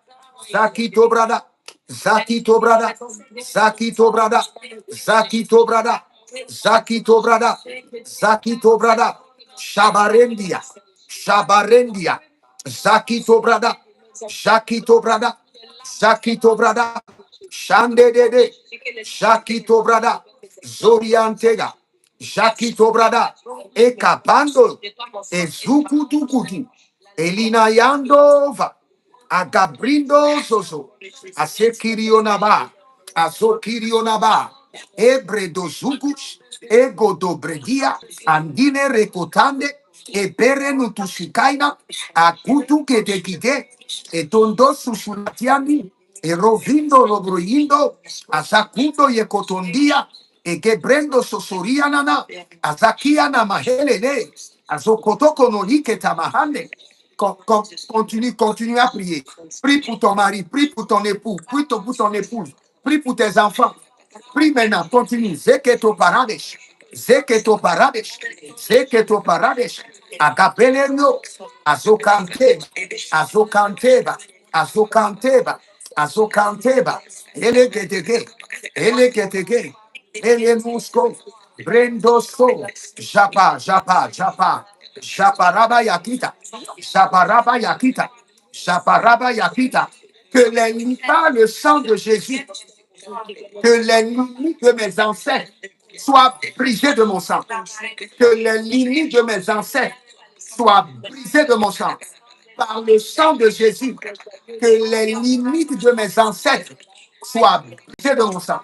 Zakito brada, Zakito brada, Zakito brada, Zakito brada, Zakito brada, Zakito brada, Shabarendia, Shabarendia, Zakito brada, Zakito brada, Zakito brada, Shande dede, Zakito brada, Zoriantega, Zakito brada, Ekapando, Ezukutukutu, Elina Yandova. Agabrindo soso, asekirionaba, azokirionaba, ebredo zukus, ego dobredia, andine recotande, ebere nutusikaina, akutu que te quite, etondo susulatiani, erovindo lobroindo, azakundo yekotondia, egebrendo sosorianana, azakiana mahelele, azokotoko no like tamahande. Continue à prier. Prie pour ton mari, prie pour ton époux, prie pour ton épouse, prie pour tes enfants. Prie maintenant, continue. Zeketo parades, Zeketo parades, Zeketo parades. Agapelenio, Azokante, Azokanteba, Azokanteba, Azokanteba, Elegedege, Elegedege, Elemusco, Brendoso, Japa, Japa, Japa, Japaraba Yakita, Japaraba Yakita, Japaraba Yakita, que pas le sang de Jésus, que les limites de mes ancêtres soient brisées de mon sang, que les limites de mes ancêtres soient brisées de mon sang, par le sang de Jésus, que les limites de mes ancêtres soient brisées de mon sang,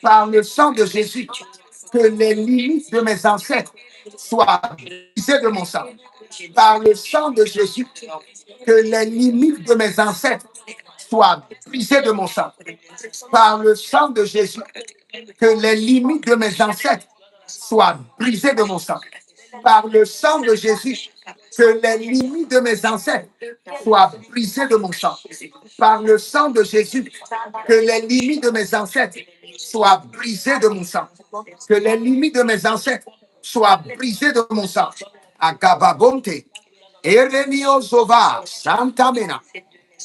par le sang de Jésus, que les limites de mes ancêtres soient brisées de mon sang, par le sang de Jésus, que les limites de mes ancêtres soient brisées de mon sang, par le sang de Jésus, que les limites de mes ancêtres soient brisées de mon sang, par le sang de Jésus, que les limites de mes ancêtres soient brisées de mon sang, par le sang de Jésus, que les limites de mes ancêtres soient brisées de mon sang, que les limites de mes ancêtres soient brisées de mon sang. Agababonte, Erenio Zova, Santa Mena,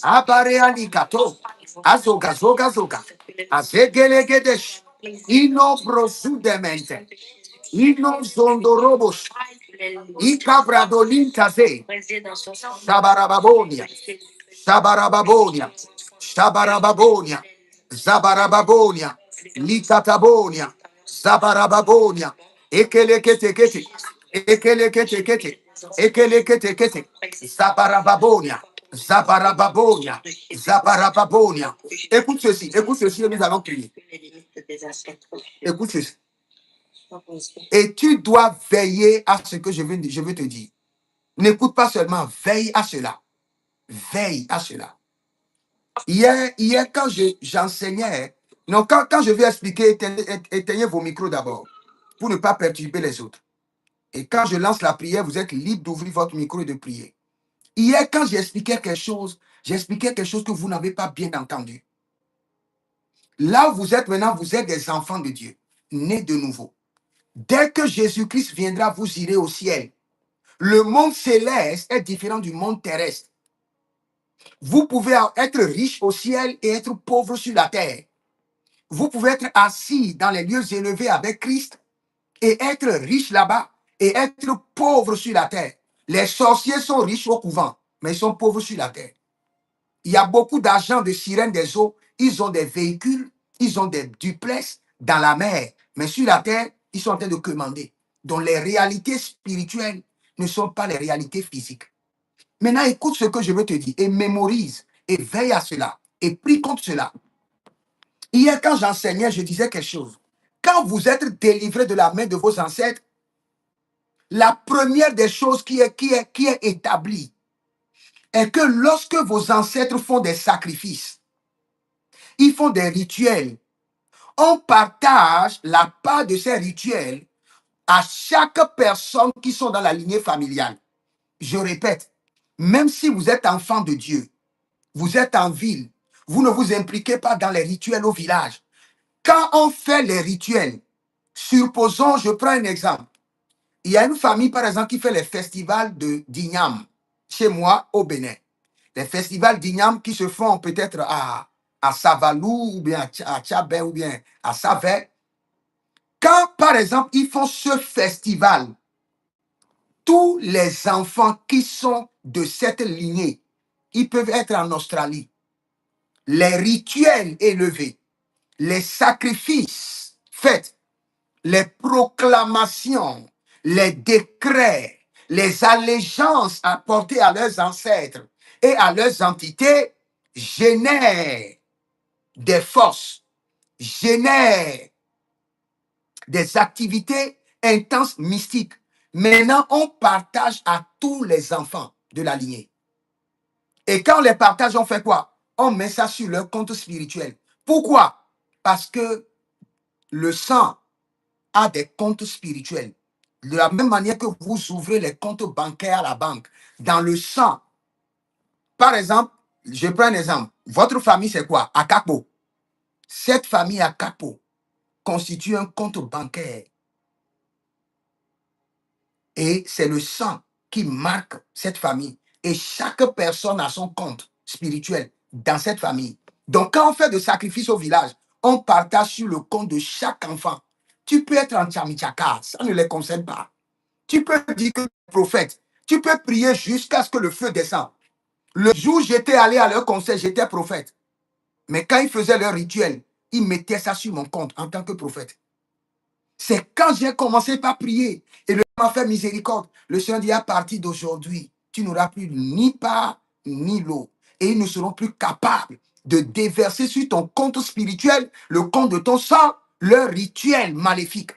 Abareanikato, Azogazogazoga, Azegelegedesh, Ino Brosudemente, Ino Zondorobos, Icabradolintase, Shabarababonia, Shabarababonia, Shabarababonia, Zabarababonia, Likatabonia, Zabarababonia, Ekeleketekete, Ekeleketekete, Ekelekete, Zabarababonia, Zabarababonia, Zabarababonia. Écoute ceci, et nous allons prier. Écoute ceci. Et tu dois veiller à ce que je veux te dire. N'écoute pas seulement, veille à cela. Veille à cela. Hier quand j'enseignais, non, quand je vais expliquer, éteignez vos micros d'abord, pour ne pas perturber les autres. Et quand je lance la prière, vous êtes libre d'ouvrir votre micro et de prier. Hier, quand j'expliquais quelque chose que vous n'avez pas bien entendu. Là où vous êtes maintenant, vous êtes des enfants de Dieu, nés de nouveau. Dès que Jésus-Christ viendra, vous irez au ciel. Le monde céleste est différent du monde terrestre. Vous pouvez être riche au ciel et être pauvre sur la terre. Vous pouvez être assis dans les lieux élevés avec Christ et être riche là-bas et être pauvre sur la terre. Les sorciers sont riches au couvent, mais ils sont pauvres sur la terre. Il y a beaucoup d'agents de sirènes des eaux. Ils ont des véhicules, ils ont des duplex dans la mer. Mais sur la terre, ils sont en train de commander. Donc les réalités spirituelles ne sont pas les réalités physiques. Maintenant, écoute ce que je veux te dire et mémorise et veille à cela et prie contre cela. Hier, quand j'enseignais, je disais quelque chose. Quand vous êtes délivré de la main de vos ancêtres, la première des choses qui est établie est que lorsque vos ancêtres font des sacrifices, ils font des rituels, on partage la part de ces rituels à chaque personne qui sont dans la lignée familiale. Je répète, même si vous êtes enfant de Dieu, vous êtes en ville, vous ne vous impliquez pas dans les rituels au village. Quand on fait les rituels, supposons, je prends un exemple. Il y a une famille, par exemple, qui fait les festivals de d'Ignam, chez moi, au Bénin. Les festivals d'Ignam qui se font peut-être à Savalou, ou bien à Tchabé, ou bien à Savé. Quand, par exemple, ils font ce festival, tous les enfants qui sont de cette lignée, ils peuvent être en Australie. Les rituels élevés, les sacrifices faits, les proclamations, les décrets, les allégeances apportées à leurs ancêtres et à leurs entités génèrent des forces, génèrent des activités intenses mystiques. Maintenant, on partage à tous les enfants de la lignée. Et quand on les partage, on fait quoi? On met ça sur leur compte spirituel. Pourquoi? Parce que le sang a des comptes spirituels. De la même manière que vous ouvrez les comptes bancaires à la banque, dans le sang. Par exemple, je prends un exemple. Votre famille, c'est quoi? Akapo. Cette famille Akapo constitue un compte bancaire. Et c'est le sang qui marque cette famille. Et chaque personne a son compte spirituel dans cette famille. Donc, quand on fait des sacrifices au village, on partage sur le compte de chaque enfant. Tu peux être en Tchamichaka, ça ne les concerne pas. Tu peux dire que tu es prophète. Tu peux prier jusqu'à ce que le feu descende. Le jour où j'étais allé à leur conseil, j'étais prophète. Mais quand ils faisaient leur rituel, ils mettaient ça sur mon compte en tant que prophète. C'est quand j'ai commencé par prier et le Seigneur m'a fait miséricorde. Le Seigneur dit à partir d'aujourd'hui, tu n'auras plus ni part ni l'eau. Et ils ne seront plus capables de déverser sur ton compte spirituel, le compte de ton sang, leur rituel maléfique.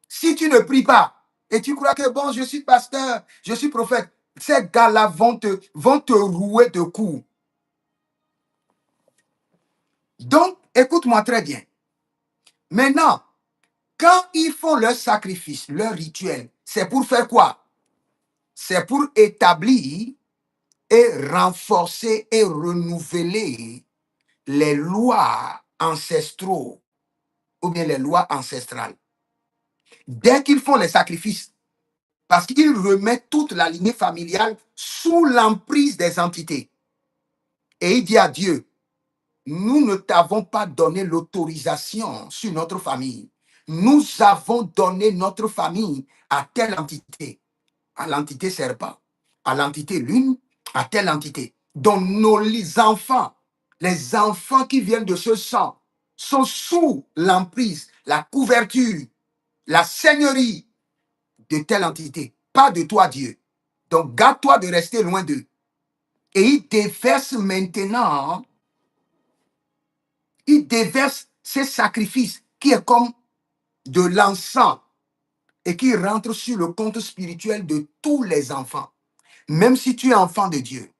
Si tu ne pries pas et tu crois que bon, je suis pasteur, je suis prophète, ces gars-là vont te rouer de coups. Donc, écoute-moi très bien. Maintenant, quand ils font leur sacrifice, leur rituel, c'est pour faire quoi? C'est pour établir et renforcer et renouveler les lois ancestraux ou bien les lois ancestrales. Dès qu'ils font les sacrifices, parce qu'ils remettent toute la lignée familiale sous l'emprise des entités. Et il dit à Dieu, nous ne t'avons pas donné l'autorisation sur notre famille. Nous avons donné notre famille à telle entité, à l'entité serpent, à l'entité lune, à telle entité. Donc nos les enfants qui viennent de ce sang, sont sous l'emprise, la couverture, la seigneurie de telle entité, pas de toi, Dieu. Donc, garde-toi de rester loin d'eux. Et il déverse ces sacrifices qui est comme de l'encens et qui rentre sur le compte spirituel de tous les enfants. Même si tu es enfant de Dieu,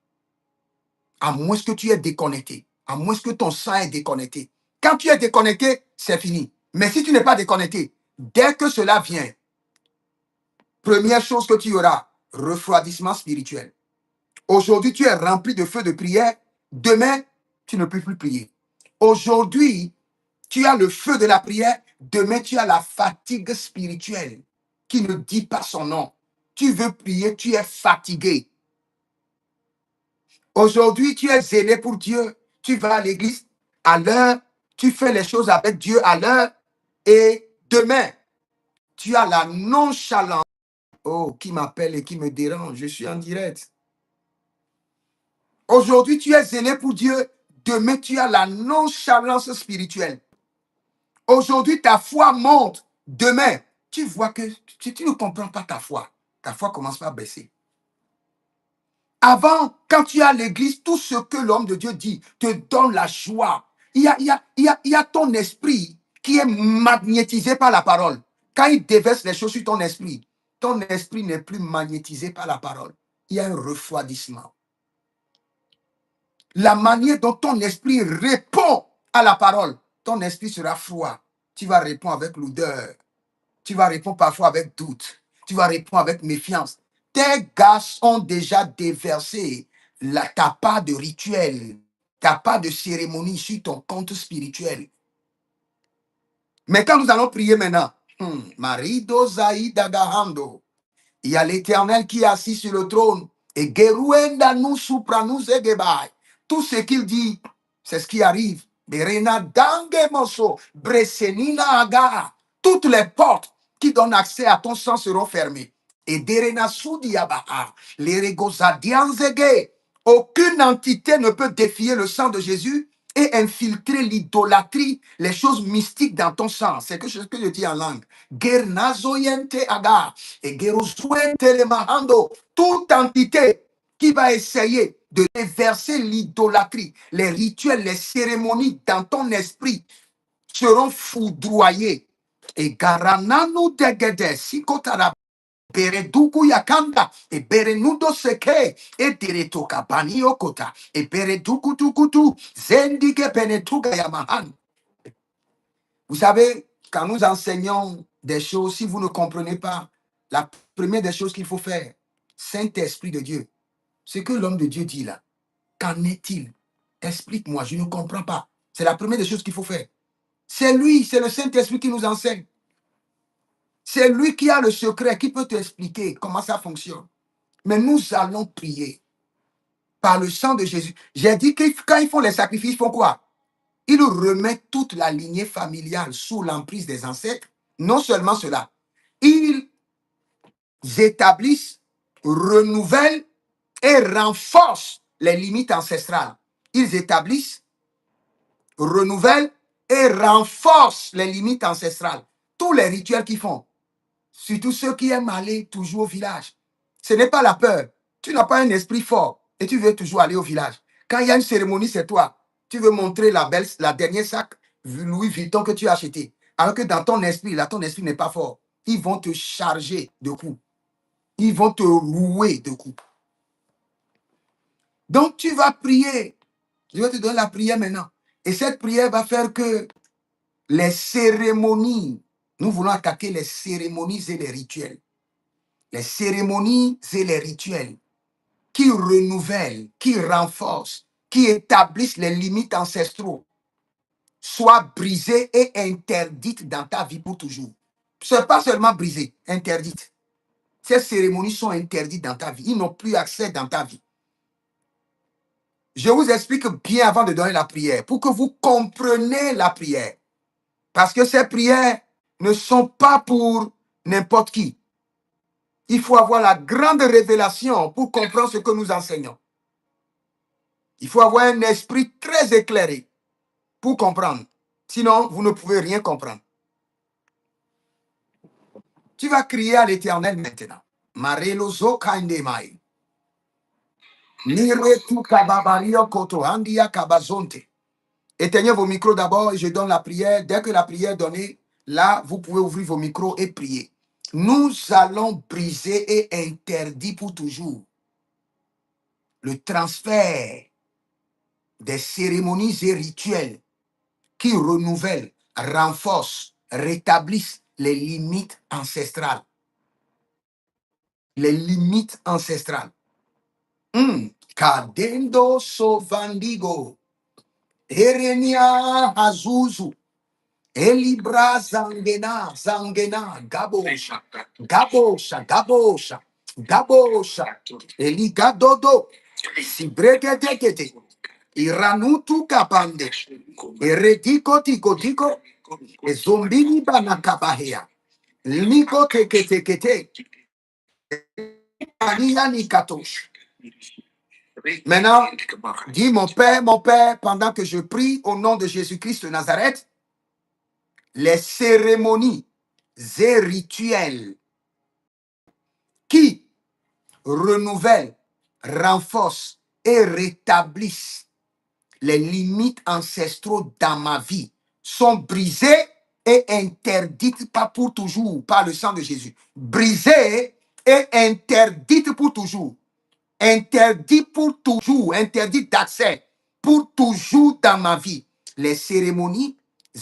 à moins que tu es déconnecté, à moins que ton sang est déconnecté. Quand tu es déconnecté, c'est fini. Mais si tu n'es pas déconnecté, dès que cela vient, première chose que tu auras, refroidissement spirituel. Aujourd'hui, tu es rempli de feu de prière. Demain, tu ne peux plus prier. Aujourd'hui, tu as le feu de la prière. Demain, tu as la fatigue spirituelle qui ne dit pas son nom. Tu veux prier, tu es fatigué. Aujourd'hui, tu es zélé pour Dieu. Tu vas à l'église à l'heure. Tu fais les choses avec Dieu à l'heure. Et demain, tu as la nonchalance. Oh, qui m'appelle et qui me dérange. Je suis en direct. Aujourd'hui, tu es zélé pour Dieu. Demain, tu as la nonchalance spirituelle. Aujourd'hui, ta foi monte. Demain, tu vois que si tu ne comprends pas ta foi commence à baisser. Avant, quand tu es à l'église, tout ce que l'homme de Dieu dit te donne la joie. Il y a ton esprit qui est magnétisé par la parole. Quand il déverse les choses sur ton esprit n'est plus magnétisé par la parole. Il y a un refroidissement. La manière dont ton esprit répond à la parole, ton esprit sera froid. Tu vas répondre avec l'odeur. Tu vas répondre parfois avec doute. Tu vas répondre avec méfiance. Tes gars ont déjà déversé ta part de rituel, ta part de cérémonie sur ton compte spirituel. Mais quand nous allons prier maintenant, Marido Zaïda Gahando, il y a l'Éternel qui est assis sur le trône. Et Geruenda nous supra nous egebai. Tout ce qu'il dit, c'est ce qui arrive. Berena dange moso, bresenina aga. Toutes les portes qui donnent accès à ton sang seront fermées. Et derena sudiabaha, les regosadianzege. Aucune entité ne peut défier le sang de Jésus et infiltrer l'idolâtrie, les choses mystiques dans ton sang. C'est ce que je dis en langue. Gernazoyente aga et gerosuente le mahando. Toute entité qui va essayer de déverser l'idolâtrie, les rituels, les cérémonies dans ton esprit seront foudroyés. Et garananu degede sikotara bereduku yakanda e berenudo seke e diretoka baniokota e bereduku tukutu zendige benetuga yamahan. Vous savez, quand nous enseignons des choses, si vous ne comprenez pas, la première des choses qu'il faut faire, Saint-Esprit de Dieu, ce que l'homme de Dieu dit là, qu'en est-il? Explique-moi, je ne comprends pas. C'est la première des choses qu'il faut faire. C'est lui, c'est le Saint-Esprit qui nous enseigne. C'est lui qui a le secret, qui peut t'expliquer comment ça fonctionne. Mais nous allons prier par le sang de Jésus. J'ai dit que quand ils font les sacrifices, ils font quoi? Ils remettent toute la lignée familiale sous l'emprise des ancêtres. Non seulement cela, ils établissent, renouvellent et renforcent les limites ancestrales. Ils établissent, renouvellent et renforcent les limites ancestrales. Tous les rituels qu'ils font, surtout ceux qui aiment aller toujours au village. Ce n'est pas la peur. Tu n'as pas un esprit fort et tu veux toujours aller au village. Quand il y a une cérémonie, c'est toi. Tu veux montrer la dernière sac Louis Vuitton que tu as acheté. Alors que dans ton esprit, là, ton esprit n'est pas fort. Ils vont te charger de coups. Ils vont te rouer de coups. Donc, tu vas prier. Je vais te donner la prière maintenant. Et cette prière va faire que les cérémonies, nous voulons attaquer les cérémonies et les rituels. Les cérémonies et les rituels qui renouvellent, qui renforcent, qui établissent les limites ancestraux, soient brisées et interdites dans ta vie pour toujours. Ce n'est pas seulement brisé, interdite. Ces cérémonies sont interdites dans ta vie. Ils n'ont plus accès dans ta vie. Je vous explique bien avant de donner la prière, pour que vous compreniez la prière. Parce que ces prières ne sont pas pour n'importe qui. Il faut avoir la grande révélation pour comprendre ce que nous enseignons. Il faut avoir un esprit très éclairé pour comprendre. Sinon, vous ne pouvez rien comprendre. Tu vas crier à l'Éternel maintenant. Marelozo kaindemai. Mire tu kababario koto handia kabazonte. Éteignez vos micros d'abord et je donne la prière. Dès que la prière est donnée, là, vous pouvez ouvrir vos micros et prier. Nous allons briser et interdire pour toujours le transfert des cérémonies et rituels qui renouvellent, renforcent, rétablissent les limites ancestrales. Les limites ancestrales. Kadendo sovandigo. Erenia Azuzu. Elibra zangena, zangena, gabosha, gabosha, gabosha, gabosha, eligadodo, sibregedegede, iranutu kapande, erediko tiko tiko, ezombini banakabahea, liko teke teke te, ania nikatosh. Maintenant, dis mon Père, pendant que je prie au nom de Jésus-Christ de Nazareth, les cérémonies et rituels qui renouvellent, renforcent et rétablissent les limites ancestraux dans ma vie sont brisés et interdites pas pour toujours par le sang de Jésus. Brisés et interdites pour toujours. Interdit pour toujours, interdit d'accès pour toujours dans ma vie. Les cérémonies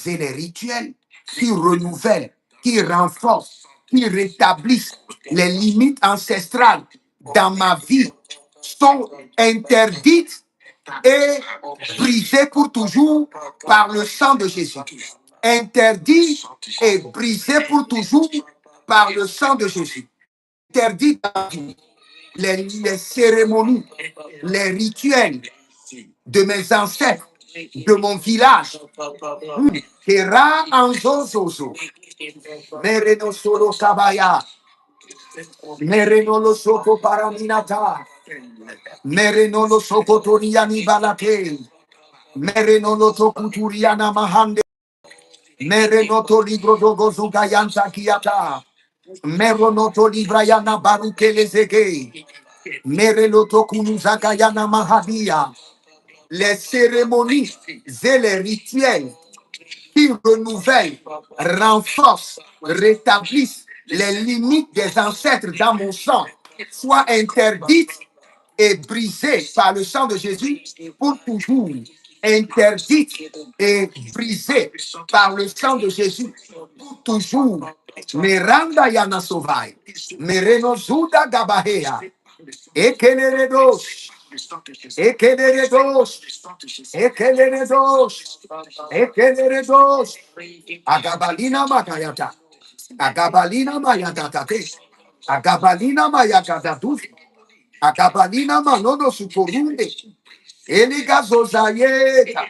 et les rituels qui renouvellent, qui renforcent, qui rétablissent les limites ancestrales dans ma vie sont interdites et brisées pour toujours par le sang de Jésus. Interdit et brisé pour toujours par le sang de Jésus. Interdit dans ma vie. Les cérémonies, les rituels de mes ancêtres, de mon village. Kera anzozozo. Mereno solo kabaya. Mereno lo soko paraminata. Mereno lo soko toriani balate. Mereno lo soko turiana mahande. Mereno to libro dogo zugayanta kiata. Merono to librayana baruke lezege. Mereloto kunuzakayana mahadia. Les cérémonies et les rituels qui renouvellent, renforcent, rétablissent les limites des ancêtres dans mon sang soient interdites et brisées par le sang de Jésus pour toujours. Interdites et brisées par le sang de Jésus pour toujours. Miranda yana sovai. Mereno zuda gabahea. Ekeneredos. Ekeneredos. Ekeneredos. Ekeneredos. Agabalina makayata. Agabalina mayatatate. Agabalina mayatatatus. Agabalina manono sukorunde. Eliga zozayeta.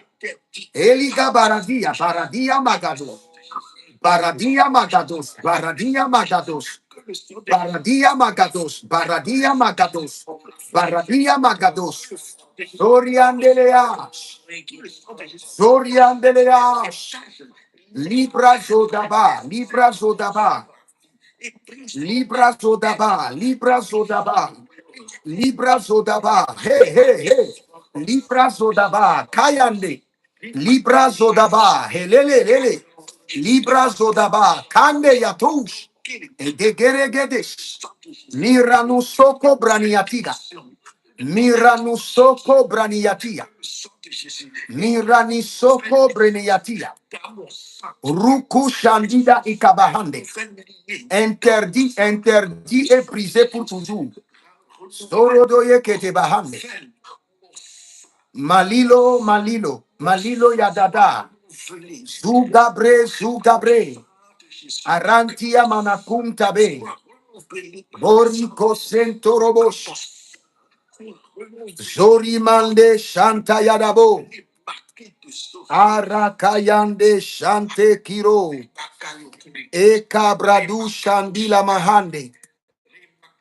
Eliga baradia. Baradia magados. Baradia magados. Baradia magados. Baradia magados. Baradia magados. Baradia magados. Soriandeleas. Soriandeleas. Libra Zodaba, Libra Zodaba, Libra Zodaba, Libra Zodaba, Libra Zodaba, hey, hey, hey, Libra Zodaba, Kayande, Libra Zodaba, helele, hele, Libra Zodaba, Kande Yatush, Edegeregedes, Miranusoko Braniatiga, Miranusoko Braniatia, Miranisoko Braniatia. Ruku Shandida Ikabahande. Interdit, interdit et brisé pour toujours. Sorodoye Ketebahande. Malilo, Malilo, Malilo Yadada. Zugabre, Zugabre. Arantia Manakum Tabe. Boriko Sentorobos. Zorimande Shanta Yadabo. Arakayande Shante Kiro. Eka bradu shandila mahande.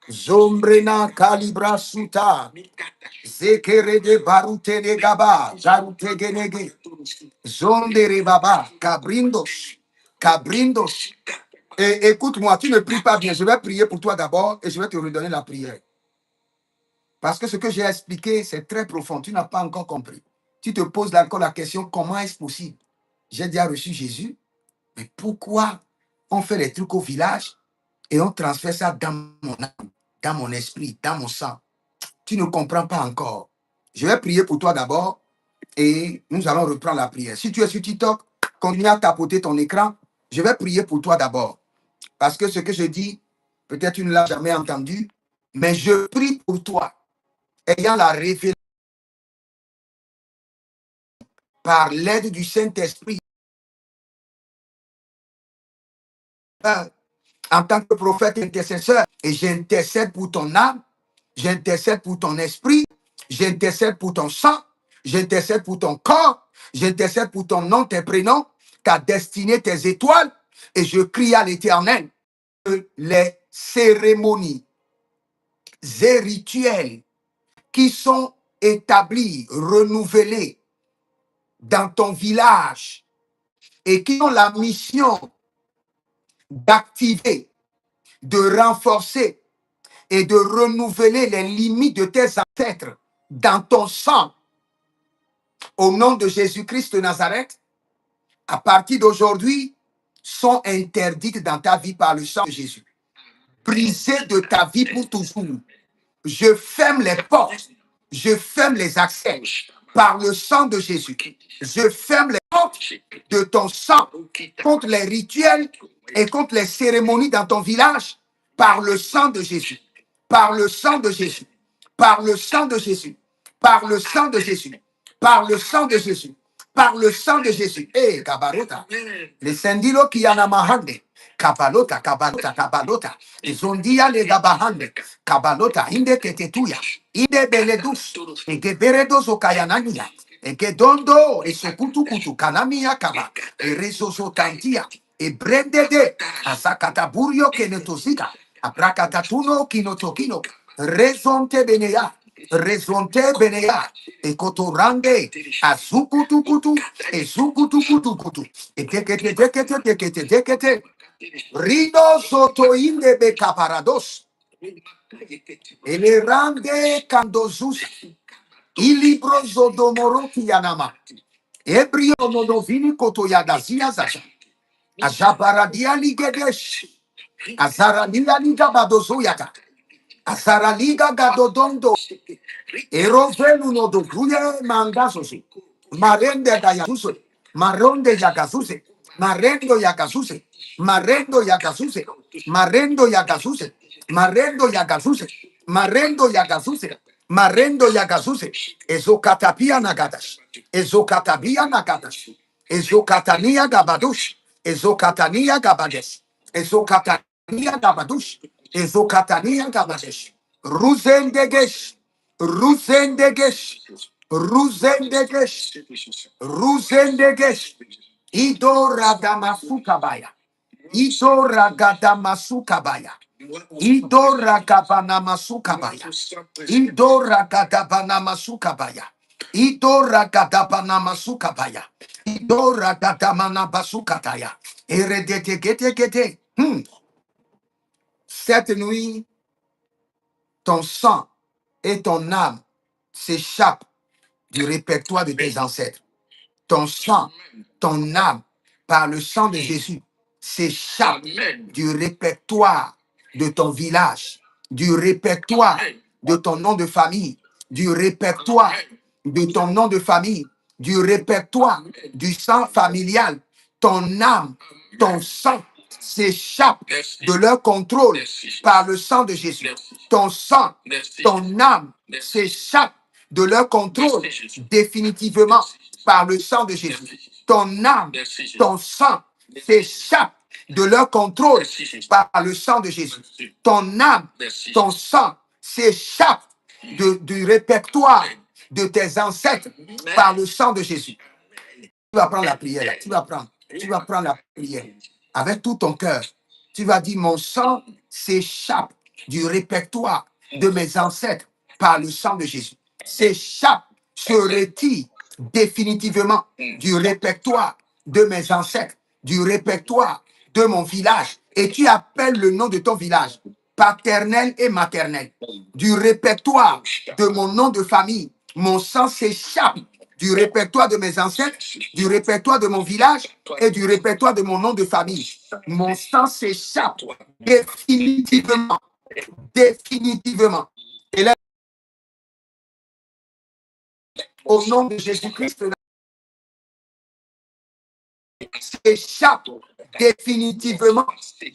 Zombrena kalibra suta. Zekere de barute de gaba. Jarute genege. Zondere baba. Cabrindos. Cabrindos. Et écoute-moi, tu ne pries pas bien. Je vais prier pour toi d'abord et je vais te redonner la prière. Parce que ce que j'ai expliqué, c'est très profond. Tu n'as pas encore compris. Tu te poses encore la question, comment est-ce possible? J'ai déjà reçu Jésus, mais pourquoi on fait les trucs au village et on transfère ça dans mon âme, dans mon esprit, dans mon sang? Tu ne comprends pas encore. Je vais prier pour toi d'abord et nous allons reprendre la prière. Si tu es sur TikTok, continue à tapoter ton écran. Je vais prier pour toi d'abord. Parce que ce que je dis, peut-être tu ne l'as jamais entendu, mais je prie pour toi, ayant la révélation par l'aide du Saint-Esprit, en tant que prophète intercesseur, et j'intercède pour ton âme, j'intercède pour ton esprit, j'intercède pour ton sang, j'intercède pour ton corps, j'intercède pour ton nom, tes prénoms, ta destinée, tes étoiles, et je crie à l'Éternel que les cérémonies et rituels qui sont établis, renouvelés dans ton village et qui ont la mission d'activer, de renforcer et de renouveler les limites de tes ancêtres dans ton sang, au nom de Jésus-Christ de Nazareth, à partir d'aujourd'hui, sont interdites dans ta vie par le sang de Jésus. Brisées de ta vie pour toujours. Je ferme les portes, je ferme les accès par le sang de Jésus. Je ferme les portes de ton sang contre les rituels et contre les cérémonies dans ton village par le sang de Jésus. Par le sang de Jésus. Par le sang de Jésus. Par le sang de Jésus. Par le sang de Jésus. Par le sang de Jésus. Eh, Kabarota. Les sendilo qui yana mahande. Kabalota, kabalota, kabalota. Zondia le gabahande. Kabalota, inde ketetuya. Inde beledus. E geberedos o kayanania. E gedondo, e sokutu kutu, kanamia kaba. E rezozo tantia. E brendede. Asakataburio kenetosika. Abrakatatuno kinotokino. Rezonte benea. Rezonte benea. E kotorande. Azukutukutu. E zukutukutukutu. E tekete tekete tekete tekete. Rido soto inde be caparados. Elerande candozus. Ilibro zodomoro kiyanama. Ebrio nodovini kotoyadazia zaza. Azabaradia ligedesh. Azaralia liga badozoyata. Azaraliga gadodondo. Erovelu nodokuye mangasosi. Marende gayasuse. Maronde yakasuse. Marendo yakasuse. Marendo yakasuse. Marendo yakasuse. Marendo yakasuse. Marendo yakasuse. Marendo yakasuse. Ezokatapia nagadas. Ezokatapia nagadas. Ezokatania gabadush. Ezokatania gabades. Ezokatania gabadush. Ezokatania gabades. Ruzendegesh. Ruzendegesh. Ruzendegesh. Ruzendegesh. Idora damasukabaya. Idora gadamasukabaya. Idora gabanamasukabaya. Idora gadabanamasukabaya. Idora gadabanamasukabaya. Idora gadamanabasukataya. Eredetegete. Cette nuit, ton sang et ton âme s'échappent du répertoire de tes ancêtres. Ton sang, ton âme, par le sang de Jésus, s'échappe du répertoire de ton village, du répertoire de ton nom de famille, du répertoire de ton nom de famille, du répertoire du sang familial. Ton âme, ton sang s'échappe de leur contrôle par le sang de Jésus. Ton sang, ton âme s'échappe de leur contrôle définitivement par le sang de Jésus. Ton âme, ton sang s'échappe de leur contrôle par le sang de Jésus. Ton âme, ton sang s'échappe du répertoire de tes ancêtres par le sang de Jésus. Tu vas prendre la prière, là. Tu vas prendre la prière avec tout ton cœur. Tu vas dire, mon sang s'échappe du répertoire de mes ancêtres par le sang de Jésus. S'échappe, se retire définitivement du répertoire de mes ancêtres, du répertoire de mon village et tu appelles le nom de ton village, paternel et maternel, du répertoire de mon nom de famille, mon sang s'échappe du répertoire de mes ancêtres, du répertoire de mon village et du répertoire de mon nom de famille. Mon sang s'échappe définitivement, définitivement. Et là, au nom de Jésus-Christ, s'échappe définitivement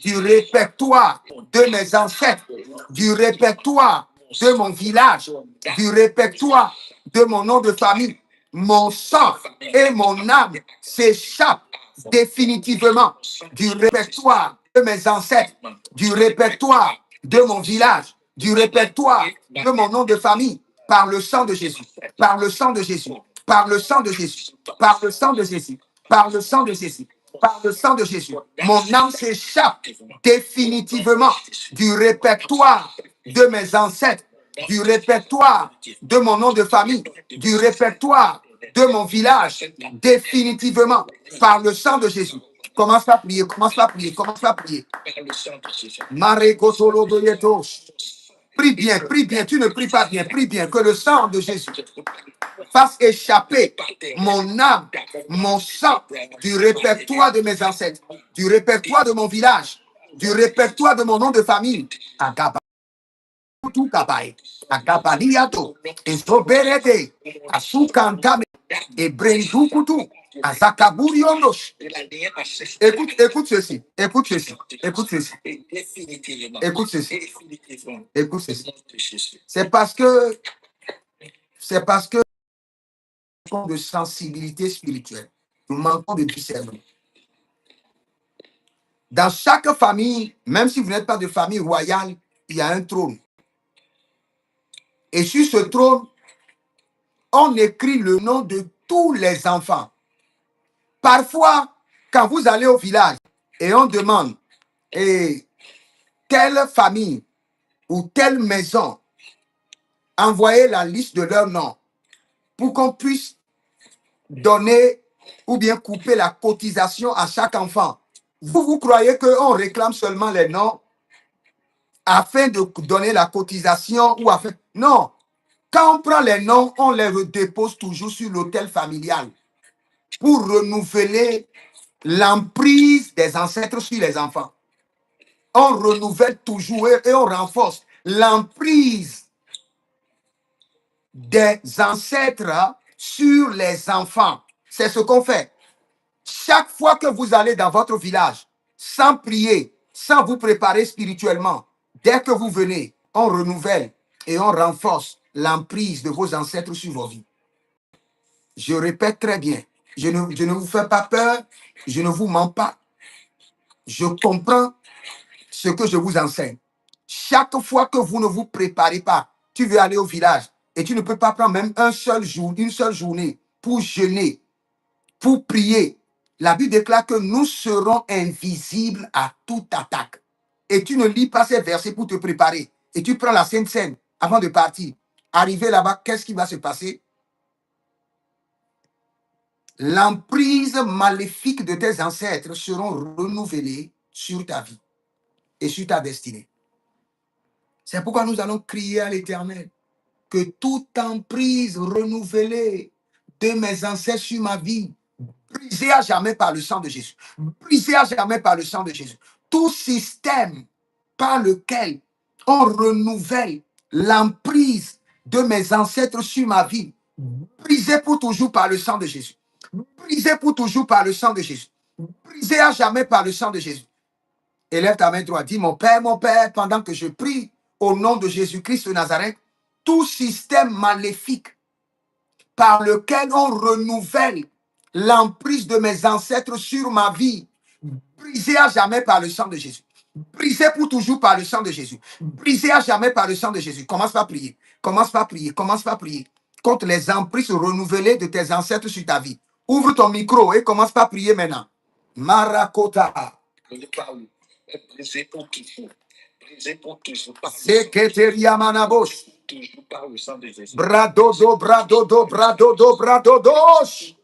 du répertoire de mes ancêtres, du répertoire de mon village, du répertoire de mon nom de famille. Mon sang et mon âme s'échappent définitivement du répertoire de mes ancêtres, du répertoire de mon village, du répertoire de mon nom de famille, par le sang de Jésus, par le sang de Jésus, par le sang de Jésus, par le sang de Jésus, par le sang de Jésus, par le sang de Jésus. Mon âme s'échappe définitivement du répertoire de mes ancêtres, du répertoire de mon nom de famille, du répertoire de mon village, définitivement, par le sang de Jésus. Commence à prier, commence à prier, commence à prier. Prie bien, tu ne pries pas bien, prie bien, que le sang de Jésus fasse échapper mon âme, mon sang du répertoire de mes ancêtres, du répertoire de mon village, du répertoire de mon nom de famille. Agabaliato, Esoberede, Asukantame, et Brendukutu, Azakaburiondos. Écoute ceci, écoute ceci, écoute ceci, écoute ceci, écoute ceci. C'est parce que nous manquons de sensibilité spirituelle, nous manquons de discernement. Dans chaque famille, même si vous n'êtes pas de famille royale, il y a un trône. Et sur ce trône, on écrit le nom de tous les enfants. Parfois, quand vous allez au village et on demande telle famille ou telle maison, envoyez la liste de leurs noms pour qu'on puisse donner ou bien couper la cotisation à chaque enfant. Vous croyez qu'on réclame seulement les noms afin de donner la cotisation ou afin... Non. Quand on prend les noms, on les redépose toujours sur l'autel familial pour renouveler l'emprise des ancêtres sur les enfants. On renouvelle toujours et on renforce l'emprise des ancêtres sur les enfants. C'est ce qu'on fait. Chaque fois que vous allez dans votre village, sans prier, sans vous préparer spirituellement, dès que vous venez, on renouvelle et on renforce l'emprise de vos ancêtres sur vos vies. Je répète très bien, je ne vous fais pas peur, je ne vous mens pas. Je comprends ce que je vous enseigne. Chaque fois que vous ne vous préparez pas, tu veux aller au village et tu ne peux pas prendre même une seule journée pour jeûner, pour prier. La Bible déclare que nous serons invisibles à toute attaque. Et tu ne lis pas ces versets pour te préparer. Et tu prends la Sainte Seine avant de partir. Arrivé là-bas, qu'est-ce qui va se passer? L'emprise maléfique de tes ancêtres seront renouvelées sur ta vie et sur ta destinée. C'est pourquoi nous allons crier à l'Éternel que toute emprise renouvelée de mes ancêtres sur ma vie, brisée à jamais par le sang de Jésus, brisée à jamais par le sang de Jésus. Tout système par lequel on renouvelle l'emprise de mes ancêtres sur ma vie, brisé pour toujours par le sang de Jésus, brisé pour toujours par le sang de Jésus, brisé à jamais par le sang de Jésus. Élève ta main droite, dis mon Père, pendant que je prie au nom de Jésus-Christ de Nazareth, tout système maléfique par lequel on renouvelle l'emprise de mes ancêtres sur ma vie, brisé à jamais par le sang de Jésus, brisé pour toujours par le sang de Jésus, brisé à jamais par le sang de Jésus. Commence par prier, commence par prier, commence par prier contre les emprises renouvelées de tes ancêtres sur ta vie. Ouvre ton micro et commence par prier maintenant. Marakota. Brisé pour toujours. Brisé pour toujours. Seketeria Manabosh. Toujours par le sang de Jésus. Bradodo, bradodo, bradodo, bradodos.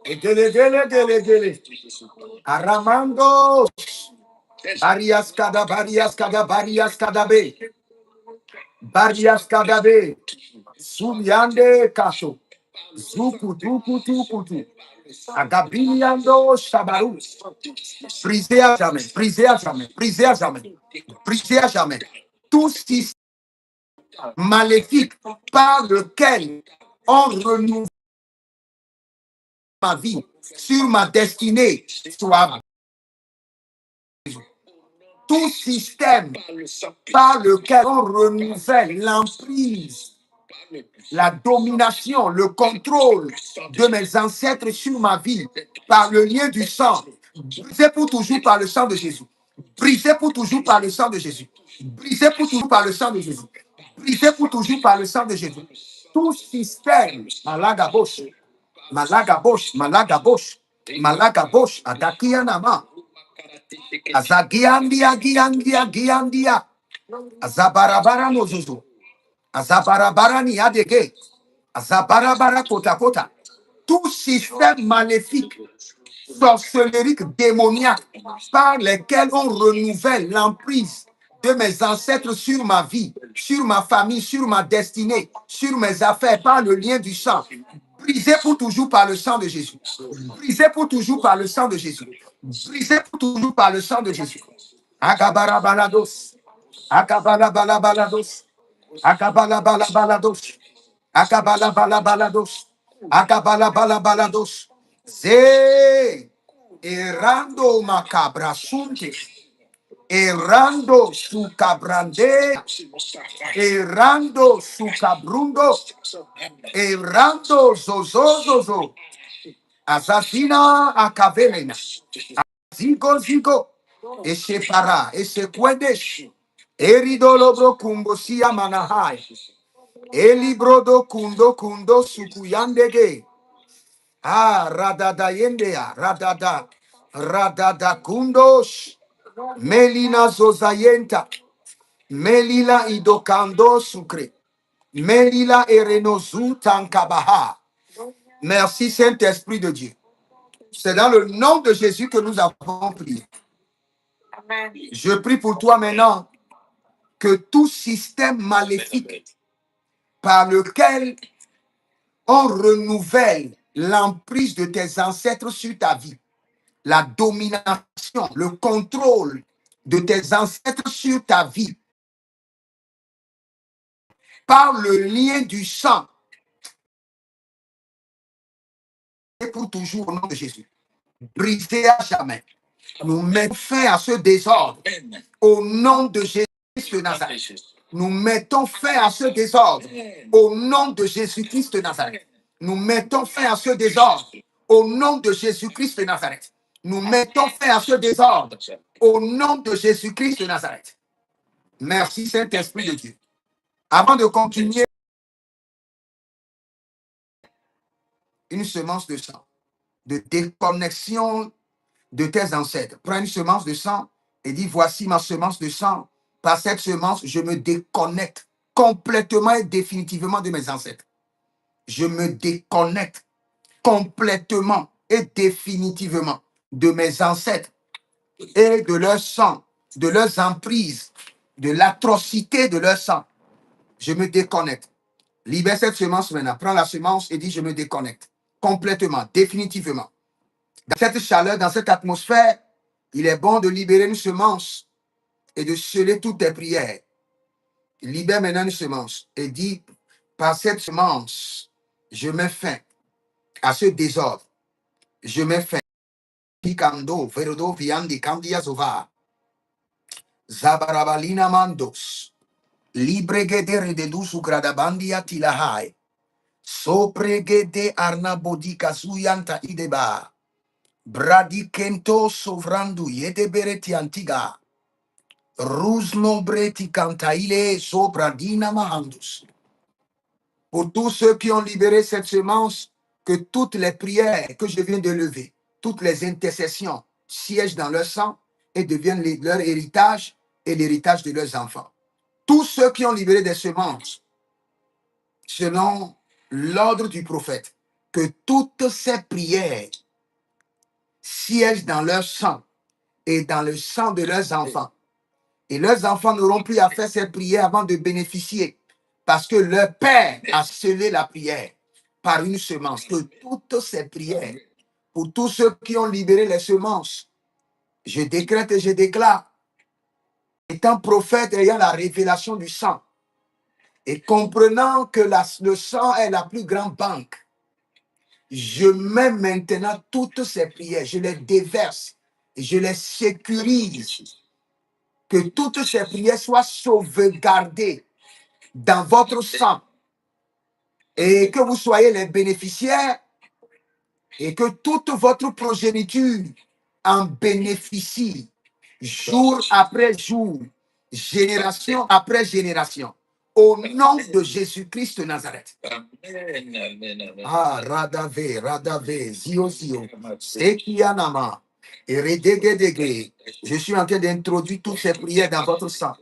Et dele. Aramando. Barias kada, barias kada, barias kadabe. Barias kadabe. Sumiande kaso. Zuku, tuku, tuku, tuku. Agabiliando shabaru. Brisé à jamais, brisé à jamais, brisé à jamais, brisé à jamais. Tout système maléfique par lequel on renouvelle ma vie, sur ma destinée, soit tout système par lequel on renouvelle l'emprise, la domination, le contrôle de mes ancêtres sur ma vie par le lien du sang, brisé pour toujours par le sang de Jésus. Brisé pour toujours par le sang de Jésus. Brisé pour toujours par le sang de Jésus. Brisé pour toujours par le sang de Jésus. Tout système, malaga bosh, malaga bosh, malaga bosh, malaga bosh, adakianama, azagiandia, giandia, giandia, azabarabara nozuzu, azabarabara ni adege, azabarabara kota kota. Tout système maléfique, sorcellerie démoniaque par lesquels on renouvelle l'emprise de mes ancêtres sur ma vie, sur ma famille, sur ma destinée, sur mes affaires, par le lien du sang. Brisé pour toujours par le sang de Jésus. Brisé pour toujours par le sang de Jésus. Brisé pour toujours par le sang de Jésus. Agabarabalados. Agabalabalados. Agabalabalados. Akabalabalados. Akabalabalados. Ze. Errando macabra sunte. Errando su cabrande. Errando su cabrundo. Errando zozozozo. Asasina akavelena. Zigo zigo. Ese para. Ese cuendes. Eridolobro kumbosia manahai. Elibrodo kundo sukuyandege. Ah, radada yendea, radada kundosh, melina zozayenta, melila idokando sucre, melila erenozu tankabaha. Merci Saint-Esprit de Dieu. C'est dans le nom de Jésus que nous avons prié. Je prie pour toi maintenant que tout système maléfique par lequel on renouvelle l'emprise de tes ancêtres sur ta vie, la domination, le contrôle de tes ancêtres sur ta vie, par le lien du sang, et pour toujours au nom de Jésus. Brisé à jamais. Nous mettons fin à ce désordre au nom de Jésus-Christ de Nazareth. Nous mettons fin à ce désordre au nom de Jésus-Christ de Nazareth. Nous mettons fin à ce désordre au nom de Jésus-Christ de Nazareth. Nous mettons fin à ce désordre au nom de Jésus-Christ de Nazareth. Merci Saint-Esprit de Dieu. Avant de continuer, une semence de sang, de déconnexion de tes ancêtres. Prends une semence de sang et dis, voici ma semence de sang. Par cette semence, je me déconnecte complètement et définitivement de mes ancêtres. Je me déconnecte complètement et définitivement de mes ancêtres et de leur sang, de leurs emprises, de l'atrocité de leur sang. Je me déconnecte. Libère cette semence maintenant. Prends la semence et dis, je me déconnecte complètement, définitivement. Dans cette chaleur, dans cette atmosphère, il est bon de libérer une semence et de sceller toutes tes prières. Libère maintenant une semence et dis, par cette semence, je mets fin à ce désordre. Je mets fin. Pikando, verodo, viandi, candia, zova. Zabarabalina mandos. Libregede rededusu gradabandia tilahai. Sopregede arnabodika suyanta ideba. Bradikento sovrandu yedebereti antiga. Rusno breti cantaile sobradina mahandus. Pour tous ceux qui ont libéré cette semence, que toutes les prières que je viens de lever, toutes les intercessions siègent dans leur sang et deviennent leur héritage et l'héritage de leurs enfants. Tous ceux qui ont libéré des semences, selon l'ordre du prophète, que toutes ces prières siègent dans leur sang et dans le sang de leurs enfants. Et leurs enfants n'auront plus à faire ces prières avant de bénéficier, parce que leur Père a scellé la prière par une semence. Que toutes ces prières, pour tous ceux qui ont libéré les semences, je décrète et je déclare, étant prophète ayant la révélation du sang, et comprenant que le sang est la plus grande banque, je mets maintenant toutes ces prières, je les déverse, je les sécurise, que toutes ces prières soient sauvegardées dans votre sang et que vous soyez les bénéficiaires et que toute votre progéniture en bénéficie jour après jour, génération après génération. Au nom de Jésus-Christ de Nazareth. Amen, amen, amen. Ah, Radave, Zio, Sekianama, et Redegedege. Je suis en train d'introduire toutes ces prières dans votre sang.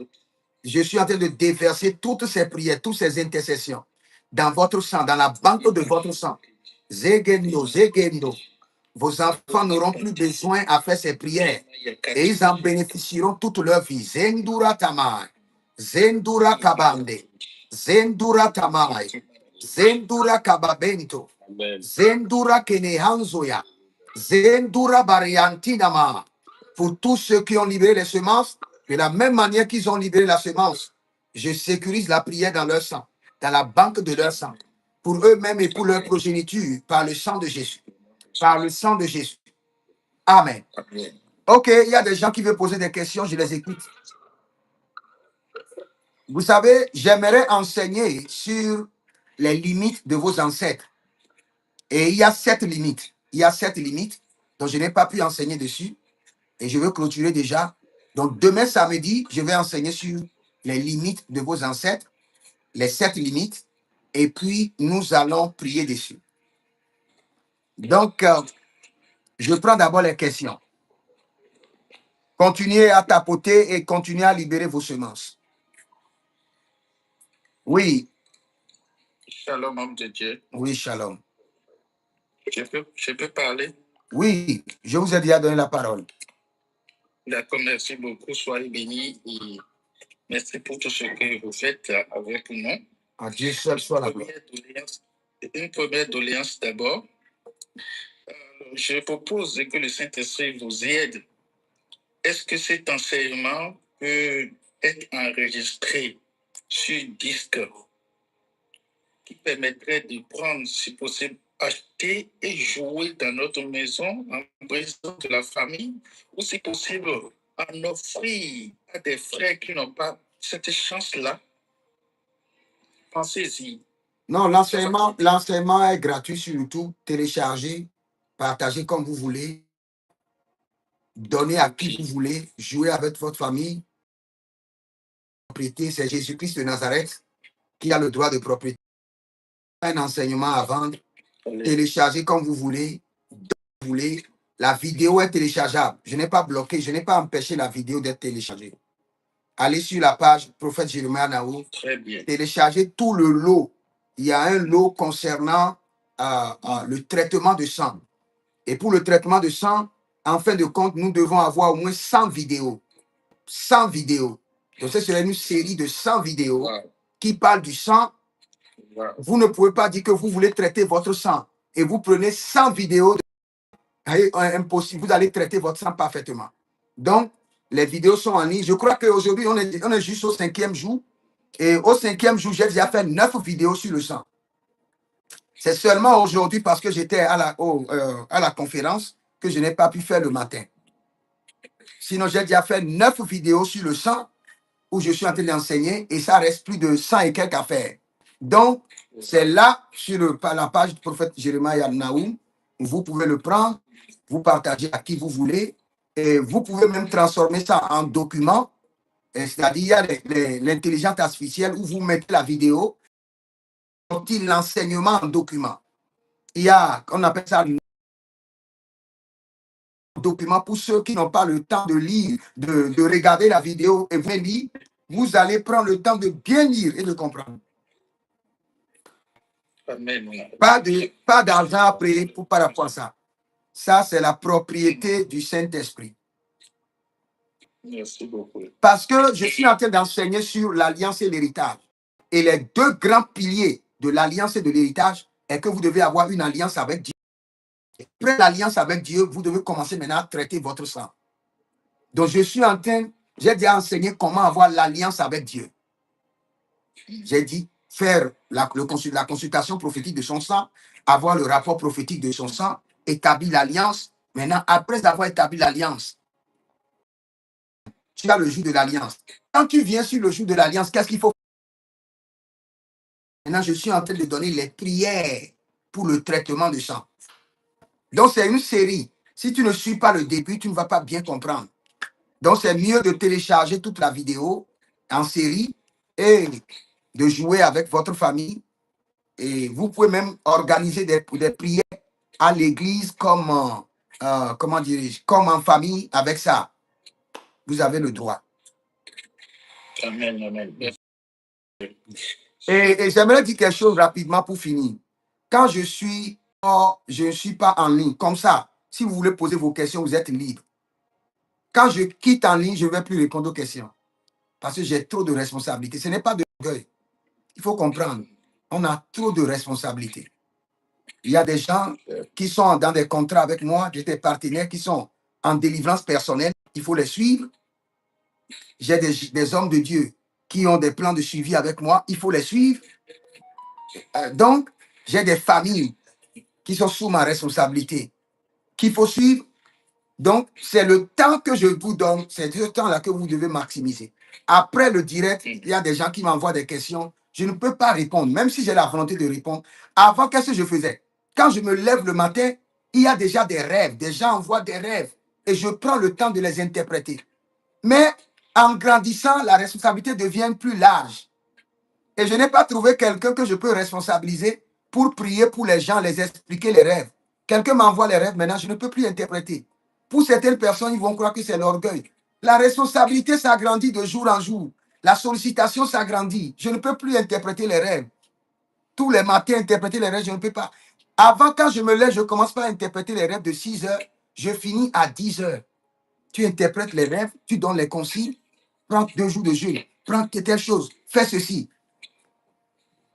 Je suis en train de déverser toutes ces prières, toutes ces intercessions dans votre sang, dans la banque de votre sang. Zegendo, Zegendo. Vos enfants n'auront plus besoin à faire ces prières et ils en bénéficieront toute leur vie. Zendura Tamai, Zendura Kabande, Zendura Tamai, Zendura Kababento, Zendura Kenehanzoya, Zendura Bariantinama. Pour tous ceux qui ont libéré les semences, de la même manière qu'ils ont libéré la semence, je sécurise la prière dans leur sang, dans la banque de leur sang, pour eux-mêmes et pour leur progéniture, par le sang de Jésus. Par le sang de Jésus. Amen. Amen. Ok, il y a des gens qui veulent poser des questions, je les écoute. Vous savez, j'aimerais enseigner sur les limites de vos ancêtres. Et il y a 7 limites. Il y a 7 limites dont je n'ai pas pu enseigner dessus. Et je veux clôturer déjà. Donc demain samedi, je vais enseigner sur les limites de vos ancêtres, les 7 limites. Et puis, nous allons prier dessus. Donc, je prends d'abord les questions. Continuez à tapoter et continuez à libérer vos semences. Oui, Shalom, homme de Dieu. oui, shalom. Je peux parler? Oui, je vous ai déjà donné la parole. D'accord, merci beaucoup. Soyez bénis et merci pour tout ce que vous faites avec nous. À Dieu seul soit la gloire. Une première doléance d'abord. Je propose que le Saint-Esprit vous aide. Est-ce que cet enseignement peut être enregistré sur disque qui permettrait de prendre, si possible, acheter et jouer dans notre maison en présence de la famille, ou si possible, en offrir à des frères qui n'ont pas cette chance-là? Pensez-y. Non, l'enseignement est gratuit sur YouTube. Téléchargez, partagez comme vous voulez, donnez à qui vous voulez, jouez avec votre famille. Propriété, c'est Jésus-Christ de Nazareth qui a le droit de propriété. Un enseignement à vendre, téléchargez comme vous voulez, vous voulez. La vidéo est téléchargeable. Je n'ai pas bloqué, je n'ai pas empêché la vidéo d'être téléchargée. Allez sur la page Prophète Jérémie Naou, téléchargez tout le lot. Il y a un lot concernant le traitement de sang. Et pour le traitement de sang, en fin de compte, nous devons avoir au moins 100 vidéos. 100 vidéos. Donc, ce serait une série de 100 vidéos qui parlent du sang. Vous ne pouvez pas dire que vous voulez traiter votre sang et vous prenez 100 vidéos. Impossible. Vous allez traiter votre sang parfaitement. Donc, les vidéos sont en ligne. Je crois qu'aujourd'hui, on est juste au 5e jour. Et au 5e jour, j'ai déjà fait 9 vidéos sur le sang. C'est seulement aujourd'hui, parce que j'étais à la conférence, que je n'ai pas pu faire le matin. Sinon, j'ai déjà fait 9 vidéos sur le sang où je suis en train d'enseigner et ça reste plus de 100 et quelques affaires. Donc, c'est là, sur la page du prophète Jérémie Naoum, vous pouvez le prendre, vous partagez à qui vous voulez et vous pouvez même transformer ça en document. C'est-à-dire, il y a l'intelligence artificielle où vous mettez la vidéo, l'enseignement en document. Il y a, on appelle ça document pour ceux qui n'ont pas le temps de lire, de regarder la vidéo et vous lire. Vous allez prendre le temps de bien lire et de comprendre. Amen. Pas d'argent à payer par rapport à ça. Ça, c'est la propriété du Saint-Esprit. Merci beaucoup. Parce que je suis en train d'enseigner sur l'alliance et l'héritage. Et les deux grands piliers de l'alliance et de l'héritage est que vous devez avoir une alliance avec Dieu. Après l'alliance avec Dieu, vous devez commencer maintenant à traiter votre sang. Donc je suis en train, j'ai déjà enseigné comment avoir l'alliance avec Dieu. J'ai dit faire la consultation prophétique de son sang, avoir le rapport prophétique de son sang, établir l'alliance. Maintenant, après avoir établi l'alliance, tu as le jour de l'alliance. Quand tu viens sur le jour de l'alliance, qu'est-ce qu'il faut faire? Maintenant, je suis en train de donner les prières pour le traitement de sang. Donc, c'est une série. Si tu ne suis pas le début, tu ne vas pas bien comprendre. Donc, c'est mieux de télécharger toute la vidéo en série et de jouer avec votre famille. Et vous pouvez même organiser des prières à l'église comme, comment dirais-je, comme en famille avec ça. Vous avez le droit. Amen, amen. Et j'aimerais dire quelque chose rapidement pour finir. Quand je ne suis pas en ligne. Comme ça, si vous voulez poser vos questions, vous êtes libre. Quand je quitte en ligne, je ne vais plus répondre aux questions. Parce que j'ai trop de responsabilités. Ce n'est pas de l'orgueil. Il faut comprendre. On a trop de responsabilités. Il y a des gens qui sont dans des contrats avec moi, des partenaires qui sont en délivrance personnelle. Il faut les suivre. J'ai des hommes de Dieu qui ont des plans de suivi avec moi. Il faut les suivre. Donc, j'ai des familles qui sont sous ma responsabilité, qu'il faut suivre. Donc, c'est le temps que je vous donne, c'est ce temps-là que vous devez maximiser. Après le direct, il y a des gens qui m'envoient des questions. Je ne peux pas répondre, même si j'ai la volonté de répondre. Avant, qu'est-ce que je faisais? Quand je me lève le matin, il y a déjà des rêves. Des gens envoient des rêves et je prends le temps de les interpréter. Mais en grandissant, la responsabilité devient plus large. Et je n'ai pas trouvé quelqu'un que je peux responsabiliser pour prier pour les gens, les expliquer les rêves. Quelqu'un m'envoie les rêves, maintenant je ne peux plus interpréter. Pour certaines personnes, ils vont croire que c'est l'orgueil. La responsabilité s'agrandit de jour en jour. La sollicitation s'agrandit. Je ne peux plus interpréter les rêves. Tous les matins, interpréter les rêves, je ne peux pas. Avant, quand je me lève, je commence par interpréter les rêves de 6 heures. Je finis à 10 heures. Tu interprètes les rêves, tu donnes les consignes. Prends 2 jours de jeûne. Prends telle chose. Fais ceci.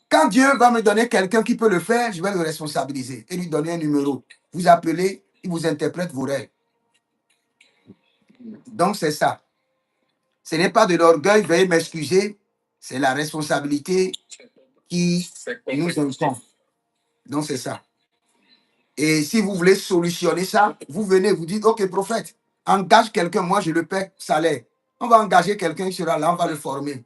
Quand Dieu va me donner quelqu'un qui peut le faire, je vais le responsabiliser et lui donner un numéro. Vous appelez, il vous interprète vos rêves. Donc, c'est ça. Ce n'est pas de l'orgueil, veuillez m'excuser. C'est la responsabilité qui nous incombe. Donc, c'est ça. Et si vous voulez solutionner ça, vous venez, vous dites, OK, prophète, engage quelqu'un, moi je le paie salaire. On va engager quelqu'un, il sera là, on va le former.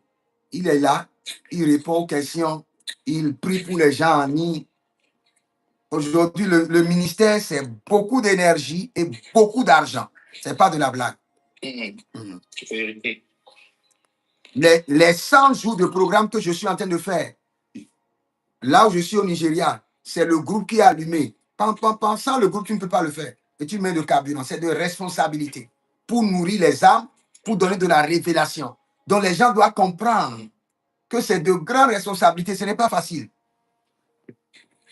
Il est là, il répond aux questions, il prie pour les gens en ligne. Aujourd'hui, le ministère, c'est beaucoup d'énergie et beaucoup d'argent. Ce n'est pas de la blague. Les 100 jours de programme que je suis en train de faire, là où je suis au Nigeria, c'est le groupe qui est allumé. Sans le groupe, tu ne peux pas le faire. Et tu mets de carburant. C'est de responsabilité pour nourrir les âmes, pour donner de la révélation. Donc les gens doivent comprendre que c'est de grandes responsabilités. Ce n'est pas facile.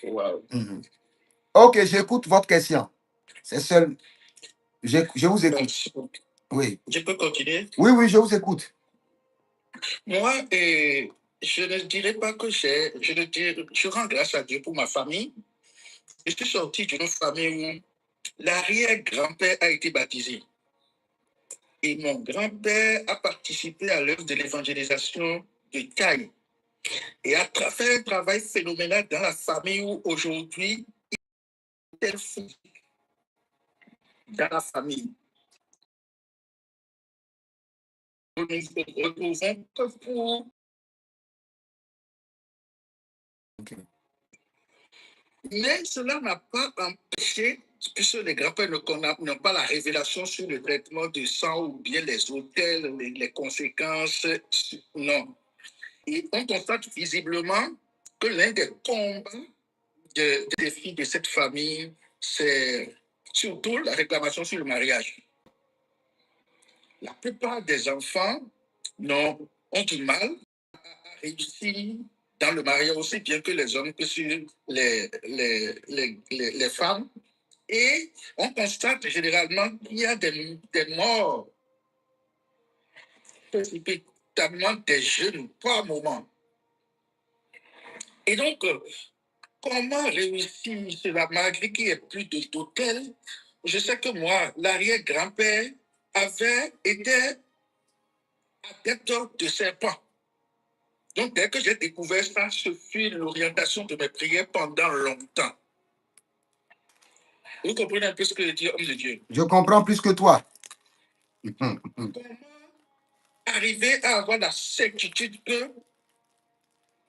Wow. OK, j'écoute votre question. C'est seul. Je vous écoute. Oui. Je peux continuer? Oui, oui, je vous écoute. Moi, je ne dirais pas que je rends grâce à Dieu pour ma famille. Je suis sorti d'une famille où l'arrière-grand-père a été baptisé. Et mon grand-père a participé à l'œuvre de l'évangélisation de taille. Et a fait un travail phénoménal dans la famille où aujourd'hui, il est physique dans la famille. Nous nous retrouvons que pour... Okay. Mais cela n'a pas empêché, puisque les grands-pères n'ont pas la révélation sur le traitement du sang ou bien les hôtels, les conséquences, non. Et on constate visiblement que l'un des combats des défis de cette famille, c'est surtout la réclamation sur le mariage. La plupart des enfants ont du mal à réussir dans le mariage, aussi bien que les hommes que sur les femmes. Et on constate généralement qu'il y a des morts précipitamment des jeunes par moment. Et donc, comment réussir cela malgré qu'il n'y ait plus d'hôtel? Je sais que moi, l'arrière-grand-père avait été adepte de serpents. Donc, dès que j'ai découvert ça, ce fut l'orientation de mes prières pendant longtemps. Vous comprenez un peu ce que je dis, homme de Dieu? Je comprends plus que toi. Comment arriver à avoir la certitude que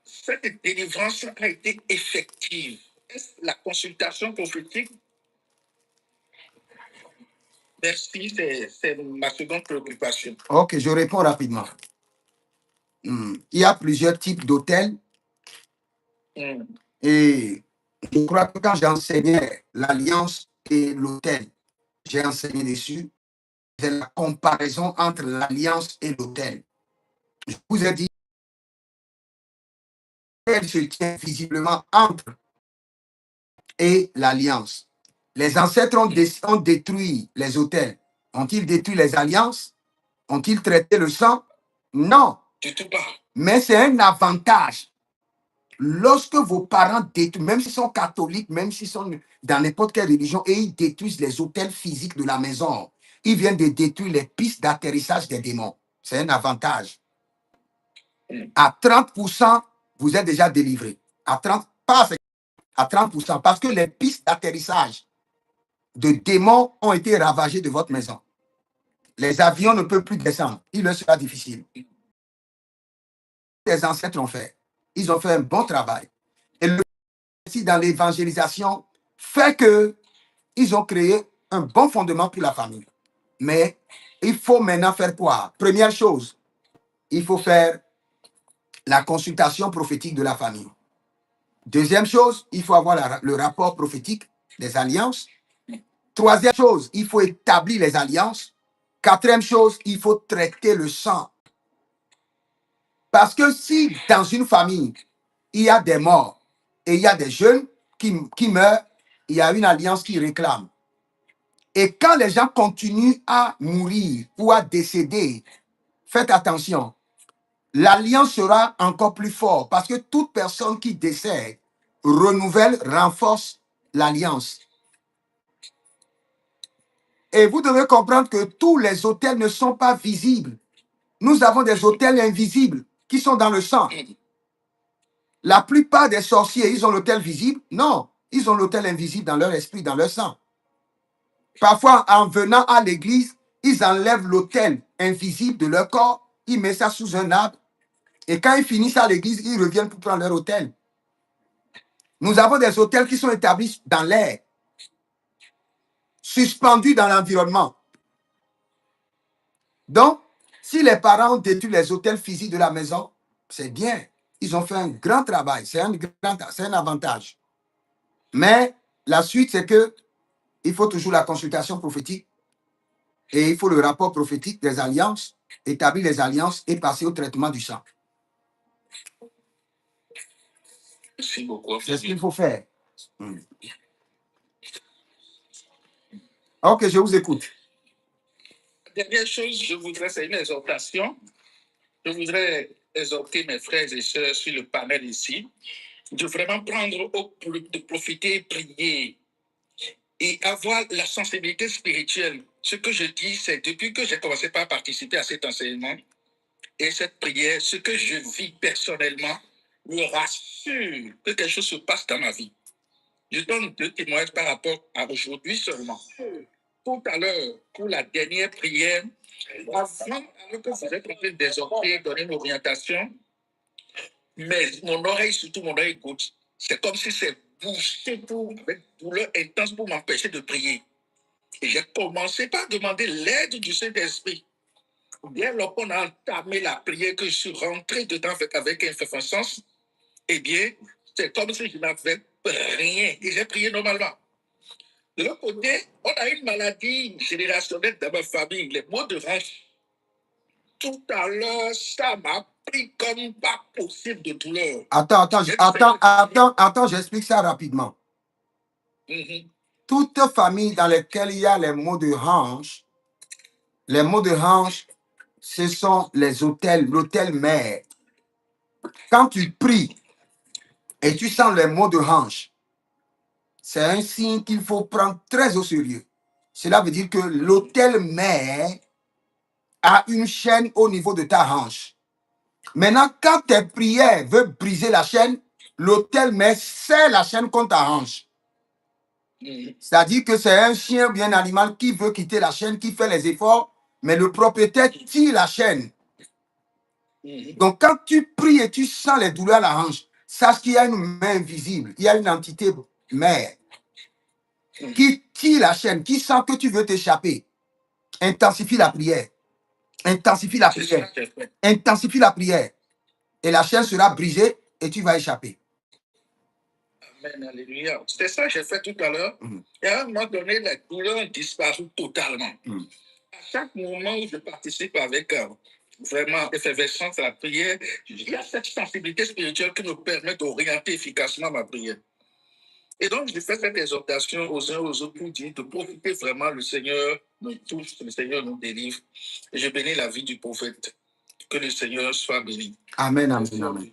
cette délivrance a été effective? Est-ce la consultation prophétique? Merci, c'est ma seconde préoccupation. Ok, je réponds rapidement. Il y a plusieurs types d'hôtels. Et je crois que quand j'enseignais l'alliance et l'hôtel, j'ai enseigné dessus. C'est la comparaison entre l'alliance et l'hôtel. Je vous ai dit, elle se tient visiblement entre et l'alliance. Les ancêtres ont détruit les hôtels. Ont-ils détruit les alliances? Ont-ils traité le sang? Non. Mais c'est un avantage. Lorsque vos parents détruisent, même s'ils sont catholiques, même s'ils sont dans n'importe quelle religion, et ils détruisent les hôtels physiques de la maison, ils viennent de détruire les pistes d'atterrissage des démons. C'est un avantage. À 30%, vous êtes déjà délivré. À 30%, pas à 30%, parce que les pistes d'atterrissage de démons ont été ravagées de votre maison. Les avions ne peuvent plus descendre. Il leur sera difficile. Les ancêtres l'ont fait. Ils ont fait un bon travail. Et le récit dans l'évangélisation fait que ils ont créé un bon fondement pour la famille. Mais il faut maintenant faire quoi? Première chose, il faut faire la consultation prophétique de la famille. Deuxième chose, il faut avoir le rapport prophétique des alliances. Troisième chose, il faut établir les alliances. Quatrième chose, il faut traiter le sang. Parce que si dans une famille, il y a des morts et il y a des jeunes qui meurent, il y a une alliance qui réclame. Et quand les gens continuent à mourir ou à décéder, faites attention, l'alliance sera encore plus forte parce que toute personne qui décède renouvelle, renforce l'alliance. Et vous devez comprendre que tous les autels ne sont pas visibles. Nous avons des autels invisibles qui sont dans le sang. La plupart des sorciers, ils ont l'autel visible? Non, ils ont l'autel invisible dans leur esprit, dans leur sang. Parfois, en venant à l'église, ils enlèvent l'autel invisible de leur corps, ils mettent ça sous un arbre, et quand ils finissent à l'église, ils reviennent pour prendre leur autel. Nous avons des autels qui sont établis dans l'air, suspendus dans l'environnement. Donc, si les parents ont détruit les autels physiques de la maison, c'est bien. Ils ont fait un grand travail, c'est un avantage. Mais la suite, c'est que il faut toujours la consultation prophétique et il faut le rapport prophétique des alliances, établir les alliances et passer au traitement du sang. Merci beaucoup. C'est ce qu'il faut faire. Ok, je vous écoute. Dernière chose, je voudrais, c'est une exhortation. Je voudrais exhorter mes frères et sœurs sur le panel ici, de vraiment de profiter et prier et avoir la sensibilité spirituelle. Ce que je dis, c'est depuis que j'ai commencé par participer à cet enseignement et cette prière, ce que je vis personnellement me rassure que quelque chose se passe dans ma vie. Je donne 2 témoignages par rapport à aujourd'hui seulement. Tout à l'heure, pour la dernière prière, avant que vous êtes en train d'exhorter, donner une orientation, mais mon oreille, surtout mon oreille gauche, c'est comme si c'est bouché avec douleur intense pour m'empêcher de prier. Et j'ai commencé par demander l'aide du Saint-Esprit. Bien lorsqu'on a entamé la prière, que je suis rentré dedans avec effervescence, eh bien, c'est comme si je n'avais rien. Et j'ai prié normalement. De l'autre côté, on a une maladie générationnelle dans ma famille, les maux de hanche. Tout à l'heure, ça m'a pris comme pas possible de douleur. Attends, j'explique ça rapidement. Mhm. Toute famille dans laquelle il y a les maux de hanche ce sont les autels, l'autel mère. Quand tu pries et tu sens les mots de hanche, c'est un signe qu'il faut prendre très au sérieux. Cela veut dire que l'autel mère a une chaîne au niveau de ta hanche. Maintenant, quand tes prières veulent briser la chaîne, l'autel mère serre la chaîne contre ta hanche. C'est-à-dire que c'est un chien ou bien un animal qui veut quitter la chaîne, qui fait les efforts, mais le propriétaire tire la chaîne. Donc, quand tu pries et tu sens les douleurs à la hanche, sache qu'il y a une main invisible, il y a une entité mère qui tire la chaîne, qui sent que tu veux t'échapper. Intensifie la prière. Intensifie la prière. Intensifie la prière. Et la chaîne sera brisée et tu vas échapper. Amen, alléluia. C'est ça que j'ai fait tout à l'heure. Et à un moment donné, la douleur disparaît totalement. À chaque moment où je participe avec vraiment effervescence à la prière, il y a cette sensibilité spirituelle qui me permet d'orienter efficacement ma prière. Et donc, je fais cette exhortation aux uns aux autres pour dire de profiter vraiment, le Seigneur nous touche, le Seigneur nous délivre. Et je bénis la vie du prophète. Que le Seigneur soit béni. Amen, amen, amen.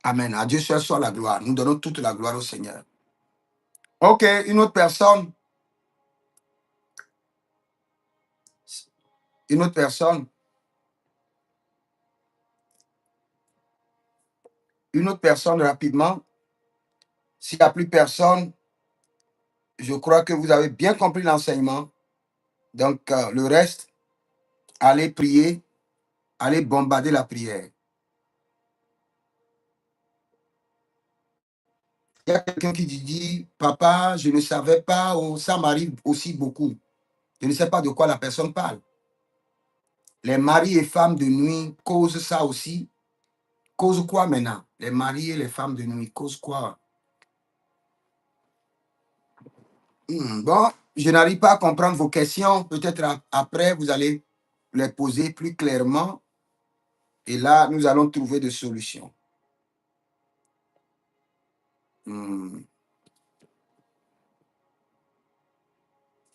Amen. À Dieu seul soit la gloire. Nous donnons toute la gloire au Seigneur. Ok, une autre personne. Une autre personne. Une autre personne rapidement. S'il n'y a plus personne, je crois que vous avez bien compris l'enseignement. Donc, le reste, allez prier, allez bombarder la prière. Il y a quelqu'un qui dit, papa, je ne savais pas, oh, ça m'arrive aussi beaucoup. Je ne sais pas de quoi la personne parle. Les maris et femmes de nuit causent ça aussi. Causent quoi maintenant? Les maris et les femmes de nuit causent quoi? Bon, je n'arrive pas à comprendre vos questions. Peut-être après, vous allez les poser plus clairement. Et là, nous allons trouver des solutions.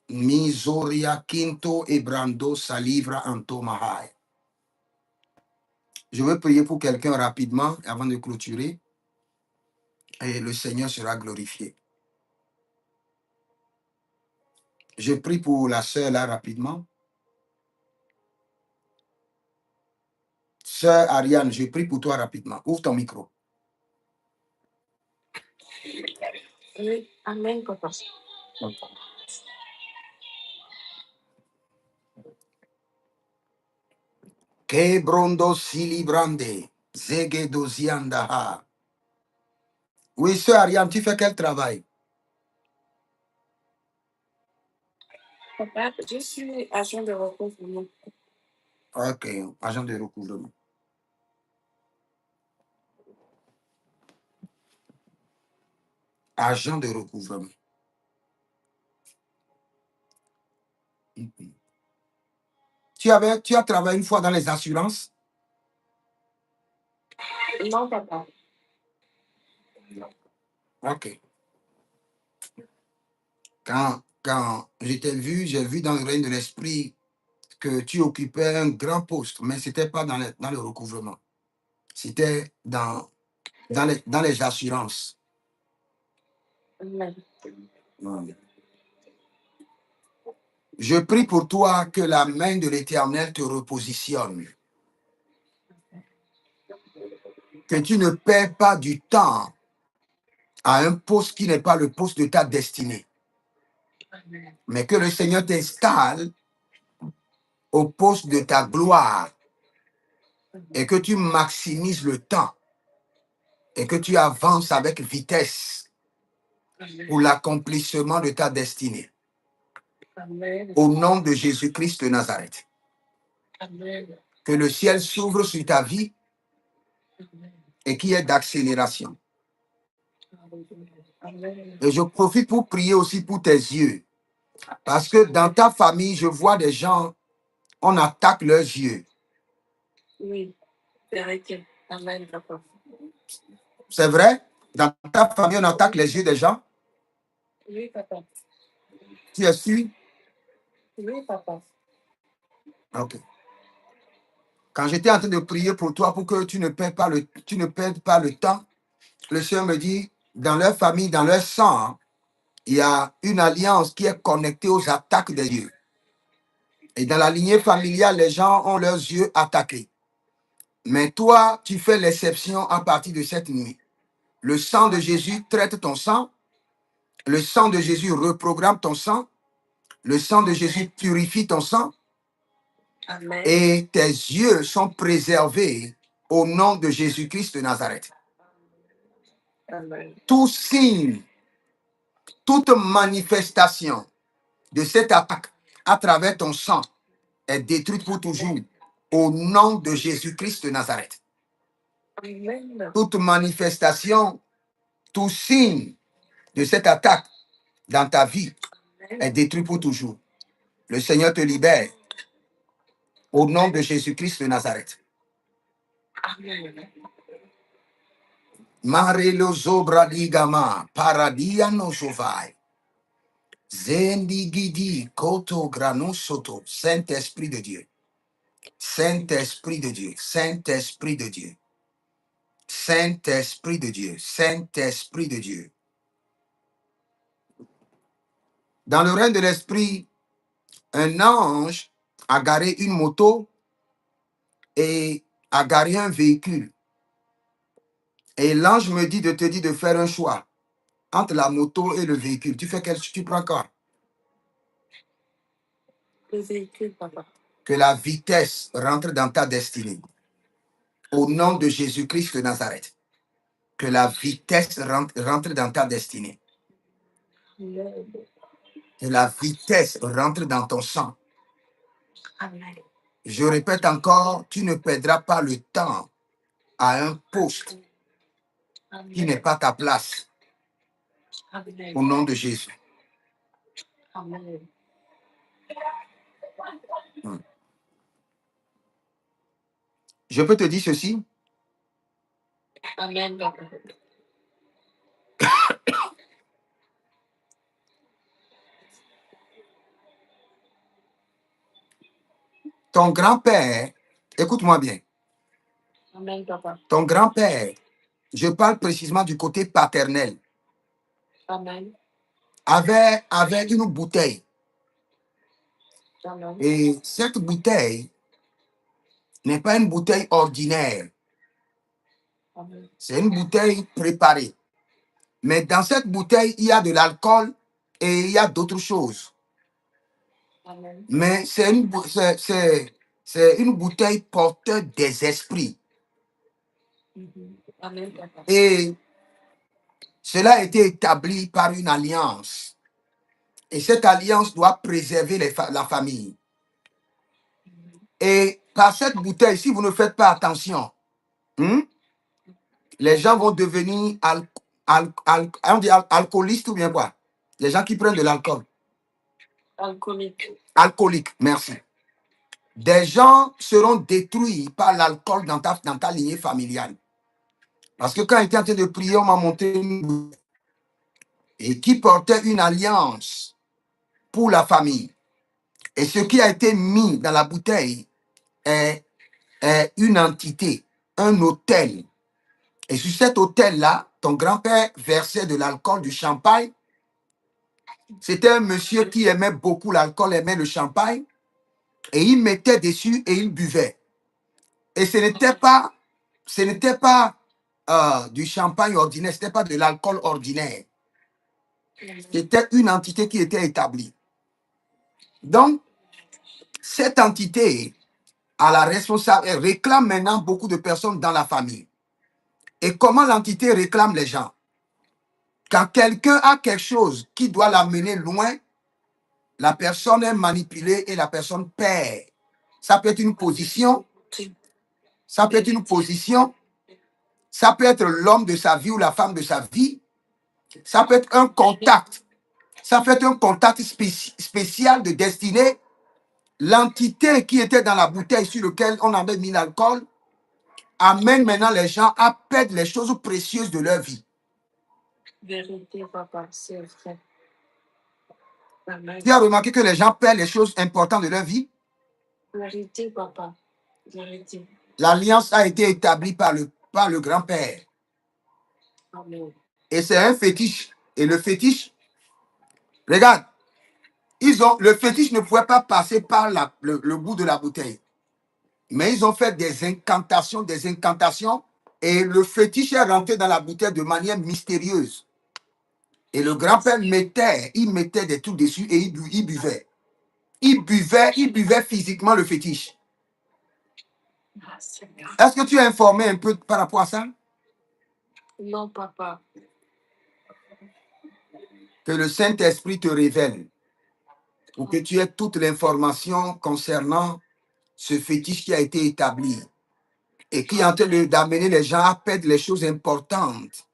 Misoria quinto et brando salivra antomahai. Je veux prier pour quelqu'un rapidement avant de clôturer. Et le Seigneur sera glorifié. Je prie pour la sœur là rapidement. Sœur Ariane, je prie pour toi rapidement. Ouvre ton micro. Oui, amen, papa. Que brondo silibrande, zege doziandaha. Oui, sœur Ariane, tu fais quel travail? Papa, je suis agent de recouvrement. Ok, agent de recouvrement. Agent de recouvrement. Tu as travaillé une fois dans les assurances? Non, papa. Ok. Quand je t'ai vu, j'ai vu dans le règne de l'esprit que tu occupais un grand poste, mais ce n'était pas dans le recouvrement. C'était dans les assurances. Amen. Je prie pour toi que la main de l'Éternel te repositionne. Que tu ne perds pas du temps à un poste qui n'est pas le poste de ta destinée. Amen. Mais que le Seigneur t'installe au poste de ta gloire et que tu maximises le temps et que tu avances avec vitesse pour l'accomplissement de ta destinée. Amen. Au nom de Jésus-Christ de Nazareth. Amen. Que le ciel s'ouvre sur ta vie et qu'il y ait d'accélération. Amen. Et je profite pour prier aussi pour tes yeux. Parce que dans ta famille, je vois des gens, on attaque leurs yeux. Oui, vérité. Amen, papa. C'est vrai? Dans ta famille, on attaque les yeux des gens? Oui, papa. Tu es sûr? Oui, papa. Ok. Quand j'étais en train de prier pour toi, pour que tu ne perdes pas le temps, le Seigneur me dit, dans leur famille, dans leur sang, il y a une alliance qui est connectée aux attaques des dieux. Et dans la lignée familiale, les gens ont leurs yeux attaqués. Mais toi, tu fais l'exception à partir de cette nuit. Le sang de Jésus traite ton sang. Le sang de Jésus reprogramme ton sang. Le sang de Jésus purifie ton sang. Amen. Et tes yeux sont préservés au nom de Jésus-Christ de Nazareth. Amen. Tout signe, toute manifestation de cette attaque à travers ton sang est détruite pour toujours au nom de Jésus-Christ de Nazareth. Amen. Toute manifestation, tout signe de cette attaque dans ta vie est détruit pour toujours. Le Seigneur te libère au nom de Jésus-Christ de Nazareth. Amen. Marelo zobra digama, paradia no sovai. Zendi gidi, koto grano soto. Saint-Esprit de Dieu. Saint-Esprit de Dieu. Saint-Esprit de Dieu. Saint-Esprit de Dieu. Saint-Esprit de Dieu. Dans le règne de l'Esprit, un ange a garé une moto et a garé un véhicule. Et l'ange me dit de te dire de faire un choix entre la moto et le véhicule. Tu prends quoi? Le véhicule, papa. Que la vitesse rentre dans ta destinée. Au nom de Jésus-Christ de Nazareth. Que la vitesse rentre dans ta destinée. Amen. Que la vitesse rentre dans ton sang. Amen. Je répète encore, tu ne perdras pas le temps à un poste qui n'est pas ta place. Amen. Au nom de Jésus. Amen. Je peux te dire ceci. Amen, papa. Ton grand-père, écoute-moi bien, Amen, papa. ton grand-père, je parle précisément du côté paternel, Amen. avait une bouteille. Amen. Et cette bouteille n'est pas une bouteille ordinaire. Amen. C'est une bouteille préparée. Mais dans cette bouteille, il y a de l'alcool et il y a d'autres choses. Amen. Mais c'est une bouteille porteuse des esprits. Amen, papa. Et cela a été établi par une alliance. Et cette alliance doit préserver la famille. Et par cette bouteille, si vous ne faites pas attention, les gens vont devenir alcoolistes ou bien quoi? Les gens qui prennent de l'alcool. Alcoolique. Alcooliques, merci. Des gens seront détruits par l'alcool dans ta lignée familiale. Parce que quand j'étais en train de prier, on m'a montré une bouteille et qui portait une alliance pour la famille. Et ce qui a été mis dans la bouteille est une entité, un autel. Et sur cet autel-là, ton grand-père versait de l'alcool, du champagne. C'était un monsieur qui aimait beaucoup l'alcool, aimait le champagne. Et il mettait dessus et il buvait. Et ce n'était pas du champagne ordinaire, ce n'était pas de l'alcool ordinaire. C'était une entité qui était établie. Donc, cette entité a la responsabilité, elle réclame maintenant beaucoup de personnes dans la famille. Et comment l'entité réclame les gens? Quand quelqu'un a quelque chose qui doit l'amener loin, la personne est manipulée et la personne perd. Ça peut être une position, ça peut être une position, ça peut être l'homme de sa vie ou la femme de sa vie, ça peut être un contact, ça peut être un contact spécial de destinée. L'entité qui était dans la bouteille sur laquelle on avait mis l'alcool amène maintenant les gens à perdre les choses précieuses de leur vie. Vérité, papa, c'est vrai. Amen. Tu as remarqué que les gens perdent les choses importantes de leur vie? Vérité, papa. Vérité. L'alliance a été établie par le grand-père. Amen. Et c'est un fétiche. Et le fétiche, regarde, le fétiche ne pouvait pas passer par le bout de la bouteille. Mais ils ont fait des incantations, et le fétiche est rentré dans la bouteille de manière mystérieuse. Et le grand-père mettait des trucs dessus et il buvait. Il buvait physiquement le fétiche. Ah, Seigneur. Est-ce que tu es informé un peu par rapport à ça? Non, papa. Que le Saint-Esprit te révèle pour que tu aies toute l'information concernant ce fétiche qui a été établi et qui est en train d'amener les gens à perdre les choses importantes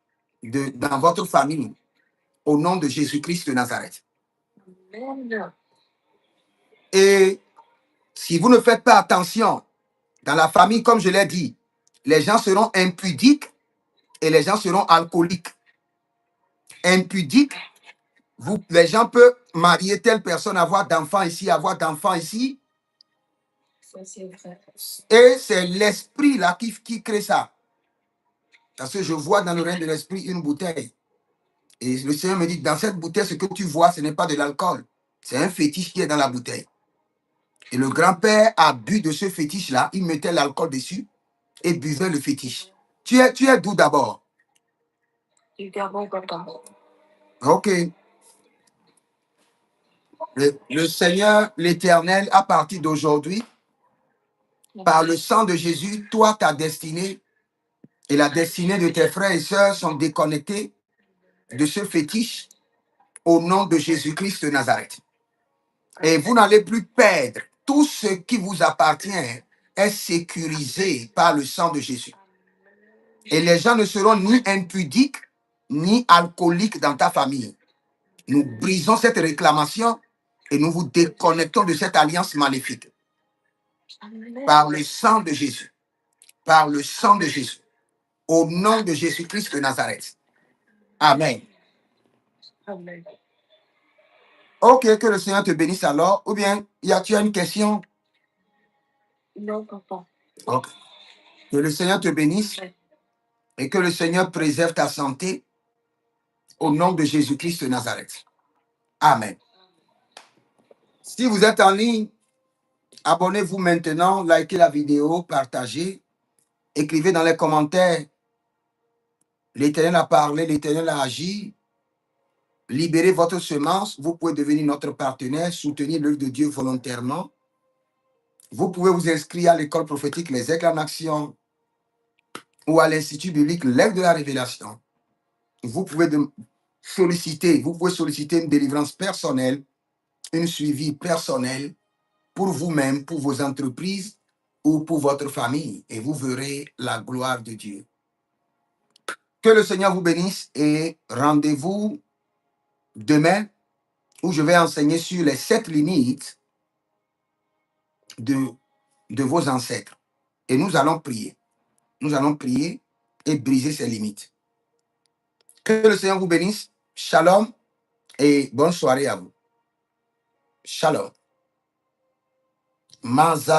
dans votre famille au nom de Jésus-Christ de Nazareth. Amen. Et si vous ne faites pas attention, dans la famille, comme je l'ai dit, les gens seront impudiques et les gens seront alcooliques. Impudiques, les gens peuvent marier telle personne, avoir d'enfants ici, Ça, c'est vrai. et c'est l'esprit là qui crée ça. Parce que je vois dans le règne de l'esprit une bouteille. Et le Seigneur me dit, dans cette bouteille, ce que tu vois, ce n'est pas de l'alcool. C'est un fétiche qui est dans la bouteille. Et le grand-père a bu de ce fétiche-là, il mettait l'alcool dessus et buvait le fétiche. Tu es d'où d'abord? Du Gabon, papa. Ok. Le Seigneur, l'Éternel, à partir d'aujourd'hui, par le sang de Jésus, toi, ta destinée et la destinée de tes frères et sœurs sont déconnectés de ce fétiche au nom de Jésus-Christ de Nazareth. Et vous n'allez plus perdre. Tout ce qui vous appartient est sécurisé par le sang de Jésus. Et les gens ne seront ni impudiques, ni alcooliques dans ta famille. Nous brisons cette réclamation et nous vous déconnectons de cette alliance maléfique. Amen. Par le sang de Jésus. Par le sang de Jésus. Au nom de Jésus-Christ de Nazareth. Amen. Amen. Ok, que le Seigneur te bénisse alors. Ou bien, tu as une question? Non, papa. Ok. Que le Seigneur te bénisse Amen. et que le Seigneur préserve ta santé au nom de Jésus-Christ de Nazareth. Amen. Si vous êtes en ligne, abonnez-vous maintenant, likez la vidéo, partagez, écrivez dans les commentaires. L'Éternel a parlé, l'Éternel a agi. Libérez votre semence. Vous pouvez devenir notre partenaire, soutenir l'œuvre de Dieu volontairement. Vous pouvez vous inscrire à l'école prophétique Les Éclats en Action ou à l'Institut biblique L'Œuvre de la Révélation. Vous pouvez solliciter une délivrance personnelle, un suivi personnel pour vous-même, pour vos entreprises ou pour votre famille, et vous verrez la gloire de Dieu. Que le Seigneur vous bénisse et rendez-vous demain où je vais enseigner sur les 7 limites de vos ancêtres. Et nous allons prier. Nous allons prier et briser ces limites. Que le Seigneur vous bénisse. Shalom et bonne soirée à vous. Shalom. Maza